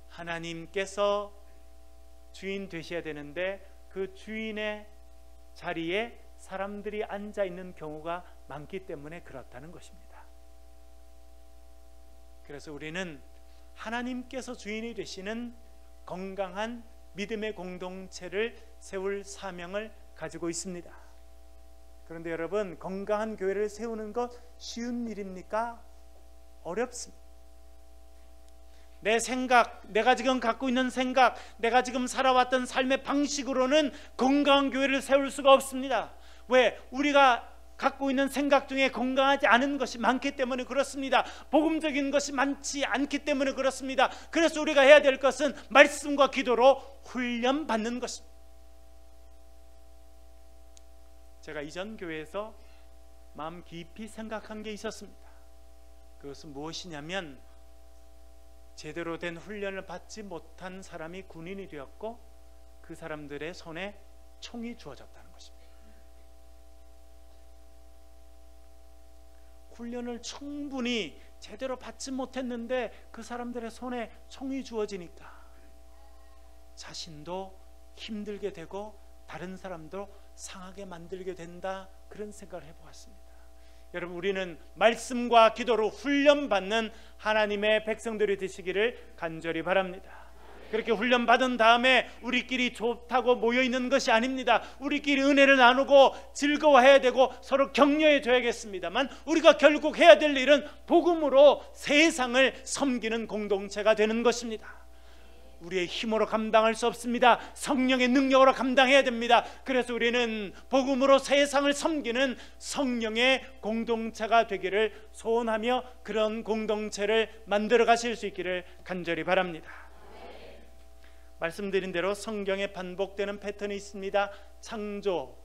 하나님께서 주인 되셔야 되는데 그 주인의 자리에 사람들이 앉아 있는 경우가 많기 때문에 그렇다는 것입니다. 그래서 우리는 하나님께서 주인이 되시는 건강한 믿음의 공동체를 세울 사명을 가지고 있습니다. 그런데 여러분, 건강한 교회를 세우는 것 쉬운 일입니까? 어렵습니다. 내 생각, 내가 지금 갖고 있는 생각, 내가 지금 살아왔던 삶의 방식으로는 건강한 교회를 세울 수가 없습니다. 왜? 우리가 갖고 있는 생각 중에 건강하지 않은 것이 많기 때문에 그렇습니다. 복음적인 것이 많지 않기 때문에 그렇습니다. 그래서 우리가 해야 될 것은 말씀과 기도로 훈련받는 것입니다. 제가 이전 교회에서 마음 깊이 생각한 게 있었습니다. 그것은 무엇이냐면 제대로 된 훈련을 받지 못한 사람이 군인이 되었고 그 사람들의 손에 총이 주어졌다는 것입니다. 훈련을 충분히 제대로 받지 못했는데 그 사람들의 손에 총이 주어지니까 자신도 힘들게 되고 다른 사람도 상하게 만들게 된다, 그런 생각을 해보았습니다. 여러분, 우리는 말씀과 기도로 훈련받는 하나님의 백성들이 되시기를 간절히 바랍니다. 그렇게 훈련받은 다음에 우리끼리 좋다고 모여있는 것이 아닙니다. 우리끼리 은혜를 나누고 즐거워해야 되고 서로 격려해 줘야겠습니다만 우리가 결국 해야 될 일은 복음으로 세상을 섬기는 공동체가 되는 것입니다. 우리의 힘으로 감당할 수 없습니다. 성령의 능력으로 감당해야 됩니다. 그래서 우리는 복음으로 세상을 섬기는 성령의 공동체가 되기를 소원하며 그런 공동체를 만들어 가실 수 있기를 간절히 바랍니다. 말씀드린 대로 성경에 반복되는 패턴이 있습니다. 창조,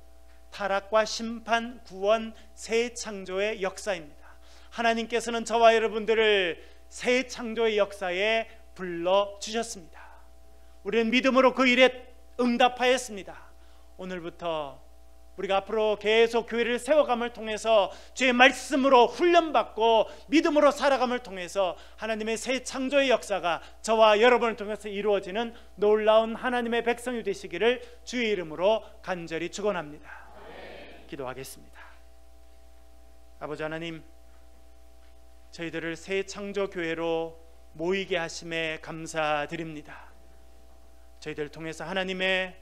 타락과 심판, 구원, 새 창조의 역사입니다. 하나님께서는 저와 여러분들을 새 창조의 역사에 불러주셨습니다. 우리는 믿음으로 그 일에 응답하였습니다. 오늘부터 우리가 앞으로 계속 교회를 세워감을 통해서 주의 말씀으로 훈련받고 믿음으로 살아감을 통해서 하나님의 새 창조의 역사가 저와 여러분을 통해서 이루어지는 놀라운 하나님의 백성이 되시기를 주의 이름으로 간절히 축원합니다. 기도하겠습니다. 아버지 하나님, 저희들을 새 창조 교회로 모이게 하심에 감사드립니다. 저희들을 통해서 하나님의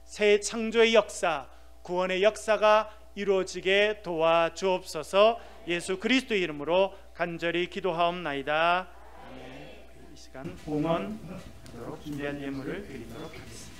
새 창조의 역사, 구원의 역사가 이루어지게 도와주옵소서. 예수 그리스도의 이름으로 간절히 기도하옵나이다. 이 시간 봉헌하도록 준비한 예물을 드리도록 하겠습니다.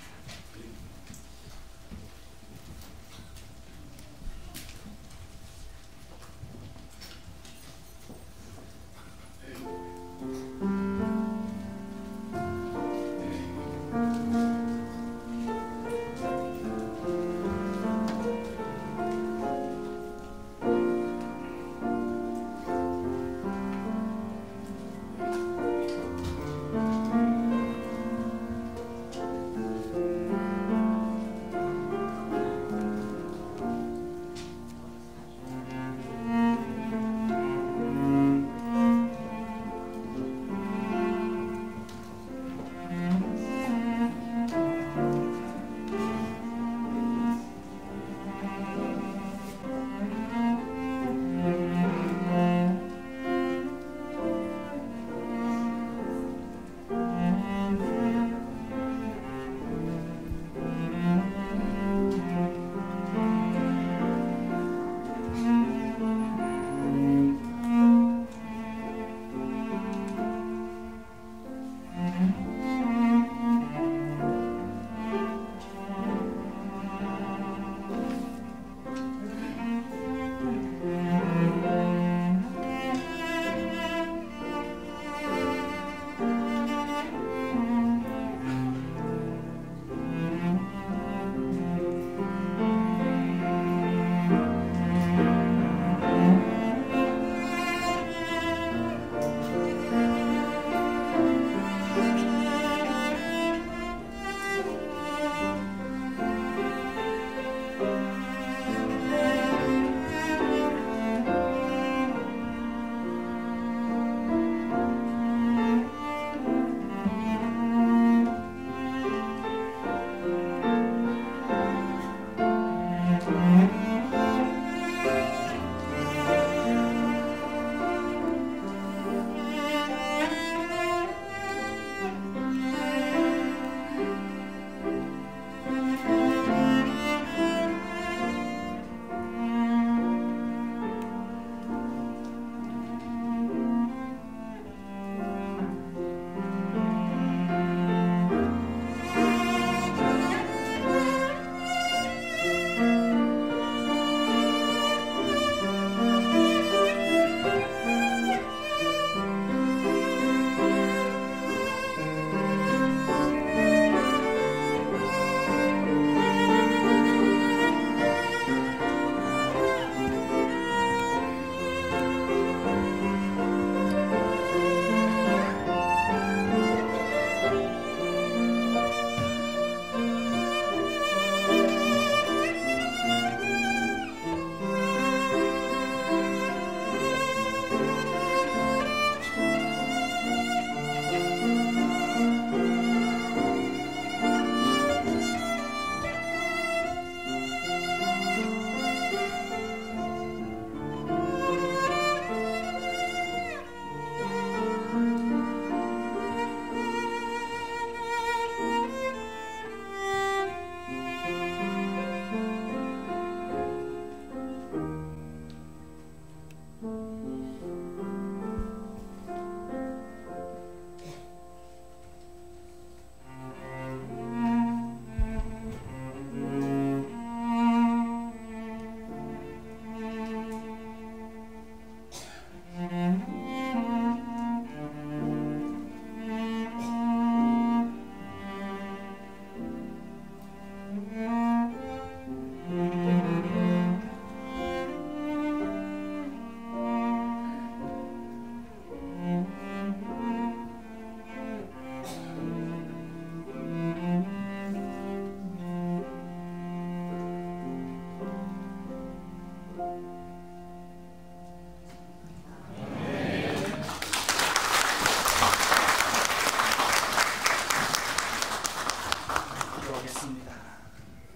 기도하겠습니다.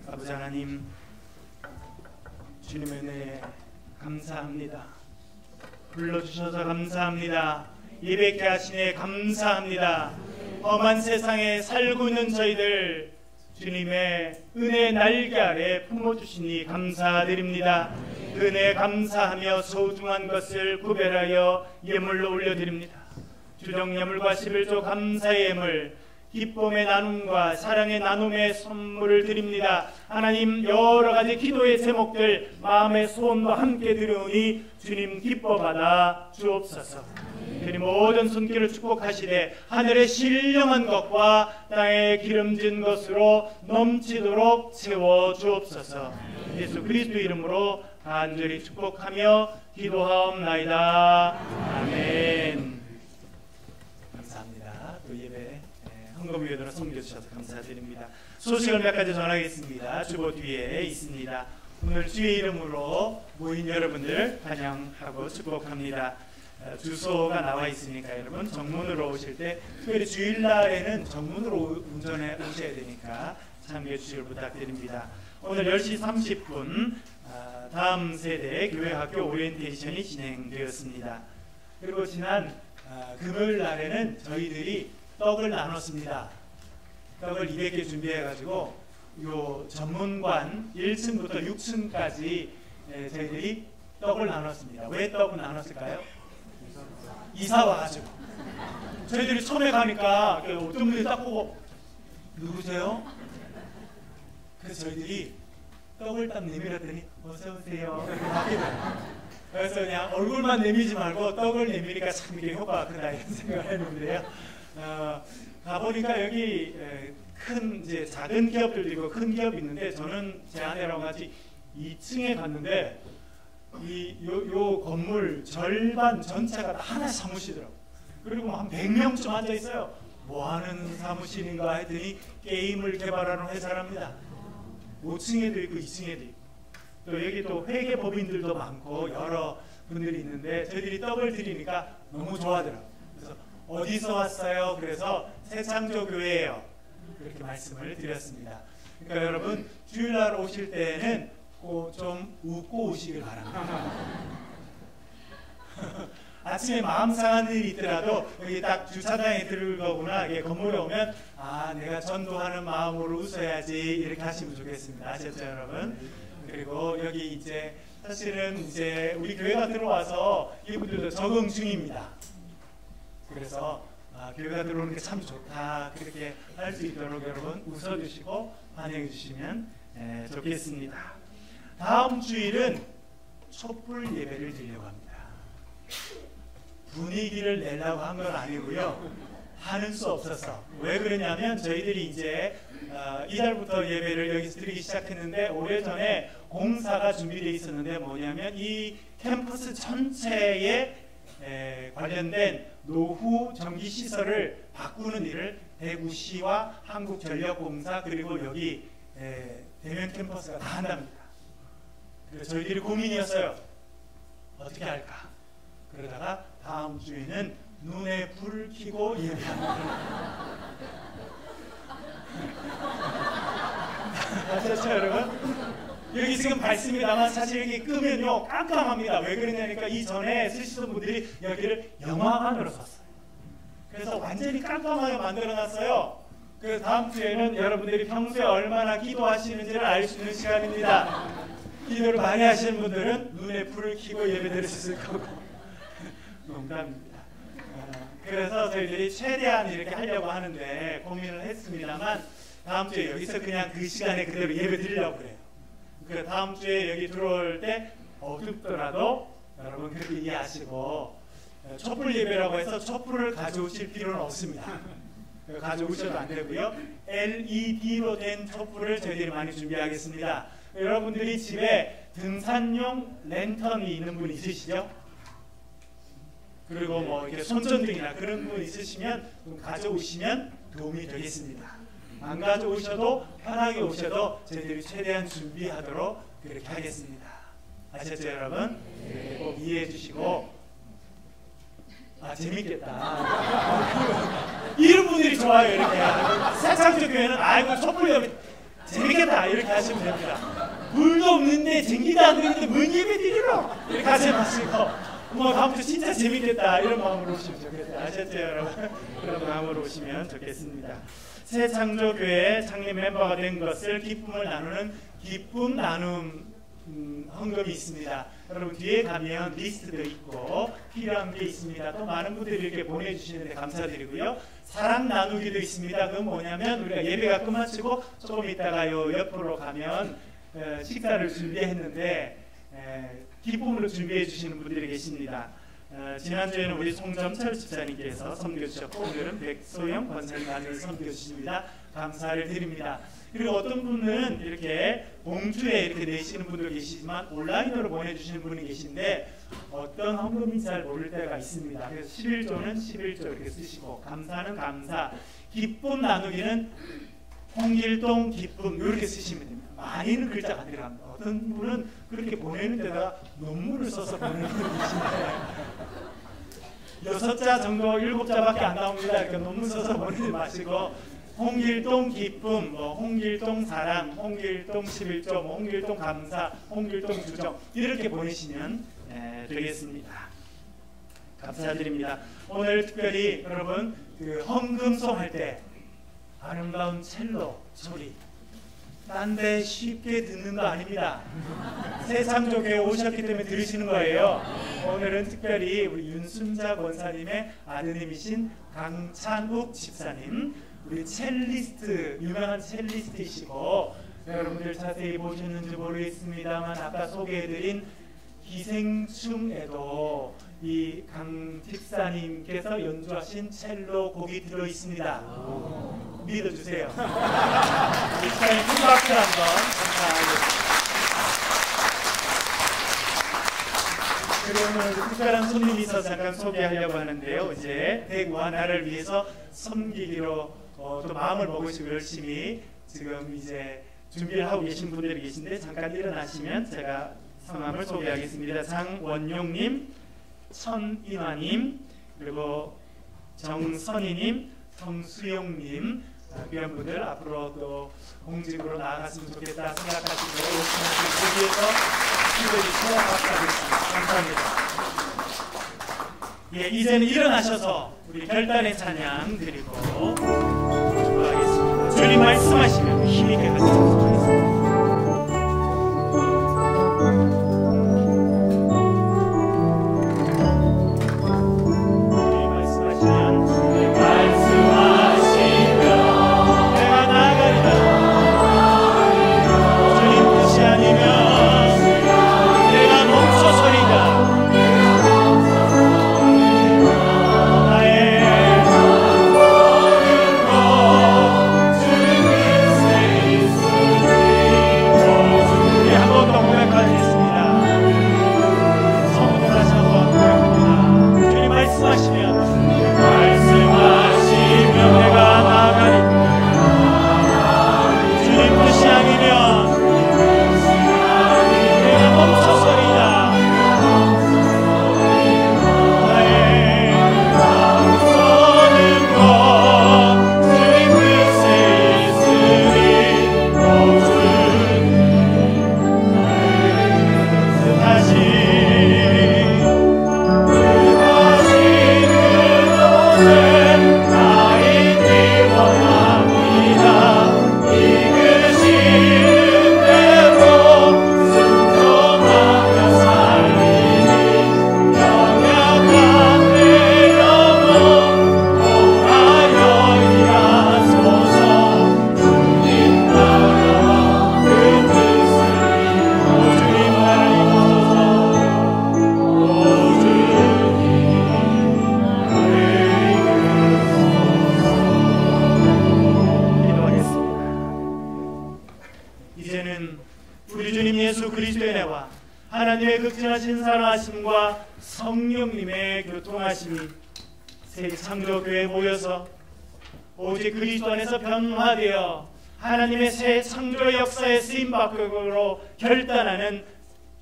아버지 하나님, 주님의 은혜에 감사합니다. 불러주셔서 감사합니다. 예배케 하시네 감사합니다. 험한 세상에 살고 있는 저희들 주님의 은혜 날개 아래 품어주시니 감사드립니다. 은혜 감사하며 소중한 것을 구별하여 예물로 올려드립니다. 주정예물과 11조 감사의 예물, 기쁨의 나눔과 사랑의 나눔의 선물을 드립니다. 하나님, 여러 가지 기도의 제목들 마음의 소원과 함께 드려오니 주님 기뻐 받아 주옵소서. 주님 모든 손길을 축복하시되 하늘의 신령한 것과 땅의 기름진 것으로 넘치도록 채워 주옵소서. 예수 그리스도 이름으로 간절히 축복하며 기도하옵나이다. 아멘. 감사합니다. 또 예배 헌금위원으로 섬겨주셔서 감사드립니다. 소식을 몇 가지 전하겠습니다. 주보 뒤에 있습니다. 오늘 주의 이름으로 모인 여러분들 환영하고 축복합니다. 주소가 나와 있으니까 여러분 정문으로 오실 때, 특별히 주일날에는 정문으로 운전해 오셔야 되니까 참여해 주시길 부탁드립니다. 오늘 10시 30분 다음 세대 교회학교 오리엔테이션이 진행되었습니다. 그리고 지난 금요일 날에는 저희들이 떡을 나눴습니다. 떡을 200개 준비해가지고 요 전문관 1층부터 6층까지 저희들이 떡을 나눴습니다. 왜 떡을 나눴을까요? 이사 와가지고 저희들이 처음에 가니까 어떤 분이 딱 보고 누구세요? 그래서 저희들이 떡을 딱 내밀었더니 어서오세요. 그래서 그냥 얼굴만 내밀지 말고 떡을 내미니까 참 이게 효과가 크다 이런 생각을 했는데요. 가보니까 여기 큰 이제 작은 기업들도 있고 큰 기업이 있는데, 저는 제 아내랑 같이 2층에 갔는데 요 건물 절반 전체가 다 하나 사무실이더라고. 그리고 한 100명쯤 앉아 있어요. 뭐 하는 사무실인가 했더니 게임을 개발하는 회사랍니다. 5층에도 있고 2층에도 있고, 또 여기 또 회계법인들도 많고 여러 분들이 있는데 저희들이 떡을 드리니까 너무 좋아하더라고요. 그래서 어디서 왔어요? 그래서 새창조교회예요. 그렇게 말씀을 드렸습니다. 그러니까 여러분 주일날 오실 때는 좀 웃고 오시길 바랍니다. 아침에 마음 상한 일이 있더라도 여기 딱 주차장에 들어오거나 건물에 오면 내가 전도하는 마음으로 웃어야지 이렇게 하시면 좋겠습니다. 아셨죠 여러분? 그리고 여기 이제 사실은 이제 우리 교회가 들어와서 이분들도 적응 중입니다. 그래서 교회가 들어오는 게 참 좋다, 그렇게 할 수 있도록 여러분 웃어주시고 환영해 주시면 좋겠습니다. 다음 주일은 촛불 예배를 드리려고 합니다. 분위기를 내려고 한 건 아니고요. 하는 수 없어서. 왜 그러냐면 저희들이 이제 이달부터 예배를 여기서 드리기 시작했는데, 오래전에 공사가 준비되어 있었는데 뭐냐면 이 캠퍼스 전체에 관련된 노후 전기 시설을 바꾸는 일을 대구시와 한국전력공사 그리고 여기 대면 캠퍼스가 다 한답니다. 그래서 저희들이 고민이었어요. 어떻게 할까? 그러다가 다음 주에는 눈에 불을 켜고 예배합니다. 아셨죠 여러분? 여기 지금 밝습니다만 사실 여기 끄면요 깜깜합니다. 왜 그러냐니까 이전에 쓰시던 분들이 여기를 영화관으로 썼어요. 그래서 완전히 깜깜하게 만들어놨어요. 그래서 다음 주에는 여러분들이 평소에 얼마나 기도하시는지를 알 수 있는 시간입니다. 기도를 많이 하시는 분들은 눈에 불을 켜고 예배 드릴 수 있을 거고 농담입니다. 그래서 저희들이 최대한 이렇게 하려고 하는데 고민을 했습니다만, 다음 주에 여기서 그냥 그 시간에 그대로 예배 드리려고 그래요. 그 다음 주에 여기 들어올 때 어둡더라도 여러분 그렇게 이해하시고, 촛불 예배라고 해서 촛불을 가져오실 필요는 없습니다. 가져오셔도 안 되고요. LED로 된 촛불을 저희들이 많이 준비하겠습니다. 여러분들이 집에 등산용 랜턴이 있는 분 있으시죠? 그리고 뭐 이렇게 손전등이나 그런 분 있으시면 좀 가져오시면 도움이 되겠습니다. 안 가져오셔도 편하게 오셔도 저희들이 최대한 준비하도록 그렇게 하겠습니다. 아셨죠 여러분? 네, 꼭 이해해 주시고. 재밌겠다. 이런 분들이 좋아요. 이렇게 새창조교회는 아이고 촛불 예배 재밌겠다 이렇게 하시면 됩니다. 불도 없는데 전기도 안 되는데 뭔 예배 드리러 이렇게 하지 마시고 뭐 다음 주 진짜 재밌겠다 이런 마음으로 오시면 좋겠다. 아셨죠 여러분? 그런 마음으로 오시면 좋겠습니다. 새 창조교회 창립 멤버가 된 것을 기쁨을 나누는 기쁨 나눔 헌금이 있습니다. 여러분 뒤에 가면 리스트도 있고 필요한 게 있습니다. 또 많은 분들이 이렇게 보내주시는데 감사드리고요. 사랑 나누기도 있습니다. 그건 뭐냐면 우리가 예배가 끝마치고 조금 있다가 요 옆으로 가면 식사를 준비했는데 기쁨으로 준비해 주시는 분들이 계십니다. 지난주에는 우리 송점철 집사님께서 섬겨주셨고 오늘은 백소영 권사님이 섬겨주십니다. 감사를 드립니다. 그리고 어떤 분은 이렇게 봉투에 이렇게 내시는 분도 계시지만 온라인으로 보내주시는 분이 계신데 어떤 헌금인지 잘 모를 때가 있습니다. 그래서 11조는 11조 이렇게 쓰시고 감사는 감사, 기쁨 나누기는 홍길동 기쁨 이렇게 쓰시면 됩니다. 많이는 글자가 안 들어갑니다. 어떤 분은 그렇게 보내는 데다가 논문을 써서 보내는 분이 계신데 6자 정도 7자밖에 안 나옵니다. 그러니까 논문 써서 보내지 마시고 홍길동 기쁨, 홍길동 사랑, 홍길동 11조, 홍길동 감사, 홍길동 주정 이렇게 보내시면 되겠습니다. 감사드립니다. 오늘 특별히 여러분 그 헌금송 할 때 아름다운 첼로 소리 딴 데 쉽게 듣는 거 아닙니다. 새창조교회 오셨기 때문에 들으시는 거예요. 오늘은 특별히 우리 윤순자 권사님의 아드님이신 강찬욱 집사님 우리 첼리스트 유명한 첼리스트이시고 여러분들 자세히 보셨는지 모르겠습니다만 아까 소개해드린 기생충에도 이 강 집사님께서 연주하신 첼로 곡이 들어있습니다. 믿어주세요. 집사님 큰 박수 한번 감사하겠습니다. 그리고 오늘 특별한 손님이 있어서 잠깐 소개하려고 하는데요. 이제 대구 하나를 위해서 섬기기로 또 마음을 먹으시고 열심히 지금 이제 준비를 하고 계신 분들이 계신데 잠깐 일어나시면 제가 성함을 소개하겠습니다. 장원용님, 천인화님, 그리고 정선희님, 정수영님 귀한 분들 앞으로 또 공직으로 나아갔으면 좋겠다 생각하시고 거기에서 기회를 수고하셨습니다. 감사합니다. 예, 이제는 일어나셔서 우리 결단의 찬양 드리고 축복하겠습니다. 주님 말씀하시면 힘있게 같이 찬송하겠습니다. 하나님의 극진하신 사랑하심과 성령님의 교통하심이 새 창조교회에 모여서 오직 그리스도 안에서 변화되어 하나님의 새 창조 역사에 쓰임받기로 결단하는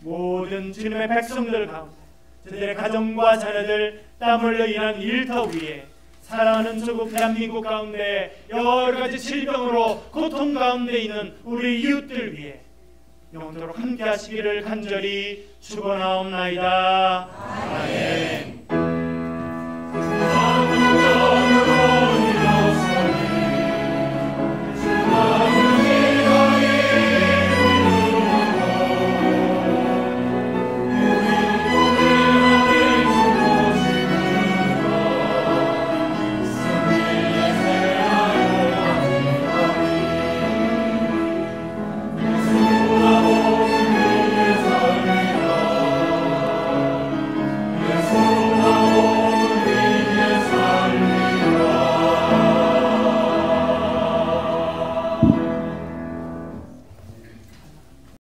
모든 주님의 백성들 가운데 저들의 가정과 자녀들 땀 흘려 일한 일터 위에 사랑하는 조국 대한민국 가운데 여러 가지 질병으로 고통 가운데 있는 우리 이웃들 위해 영원토록 함께 하시기를 간절히 축원하옵나이다. 아멘.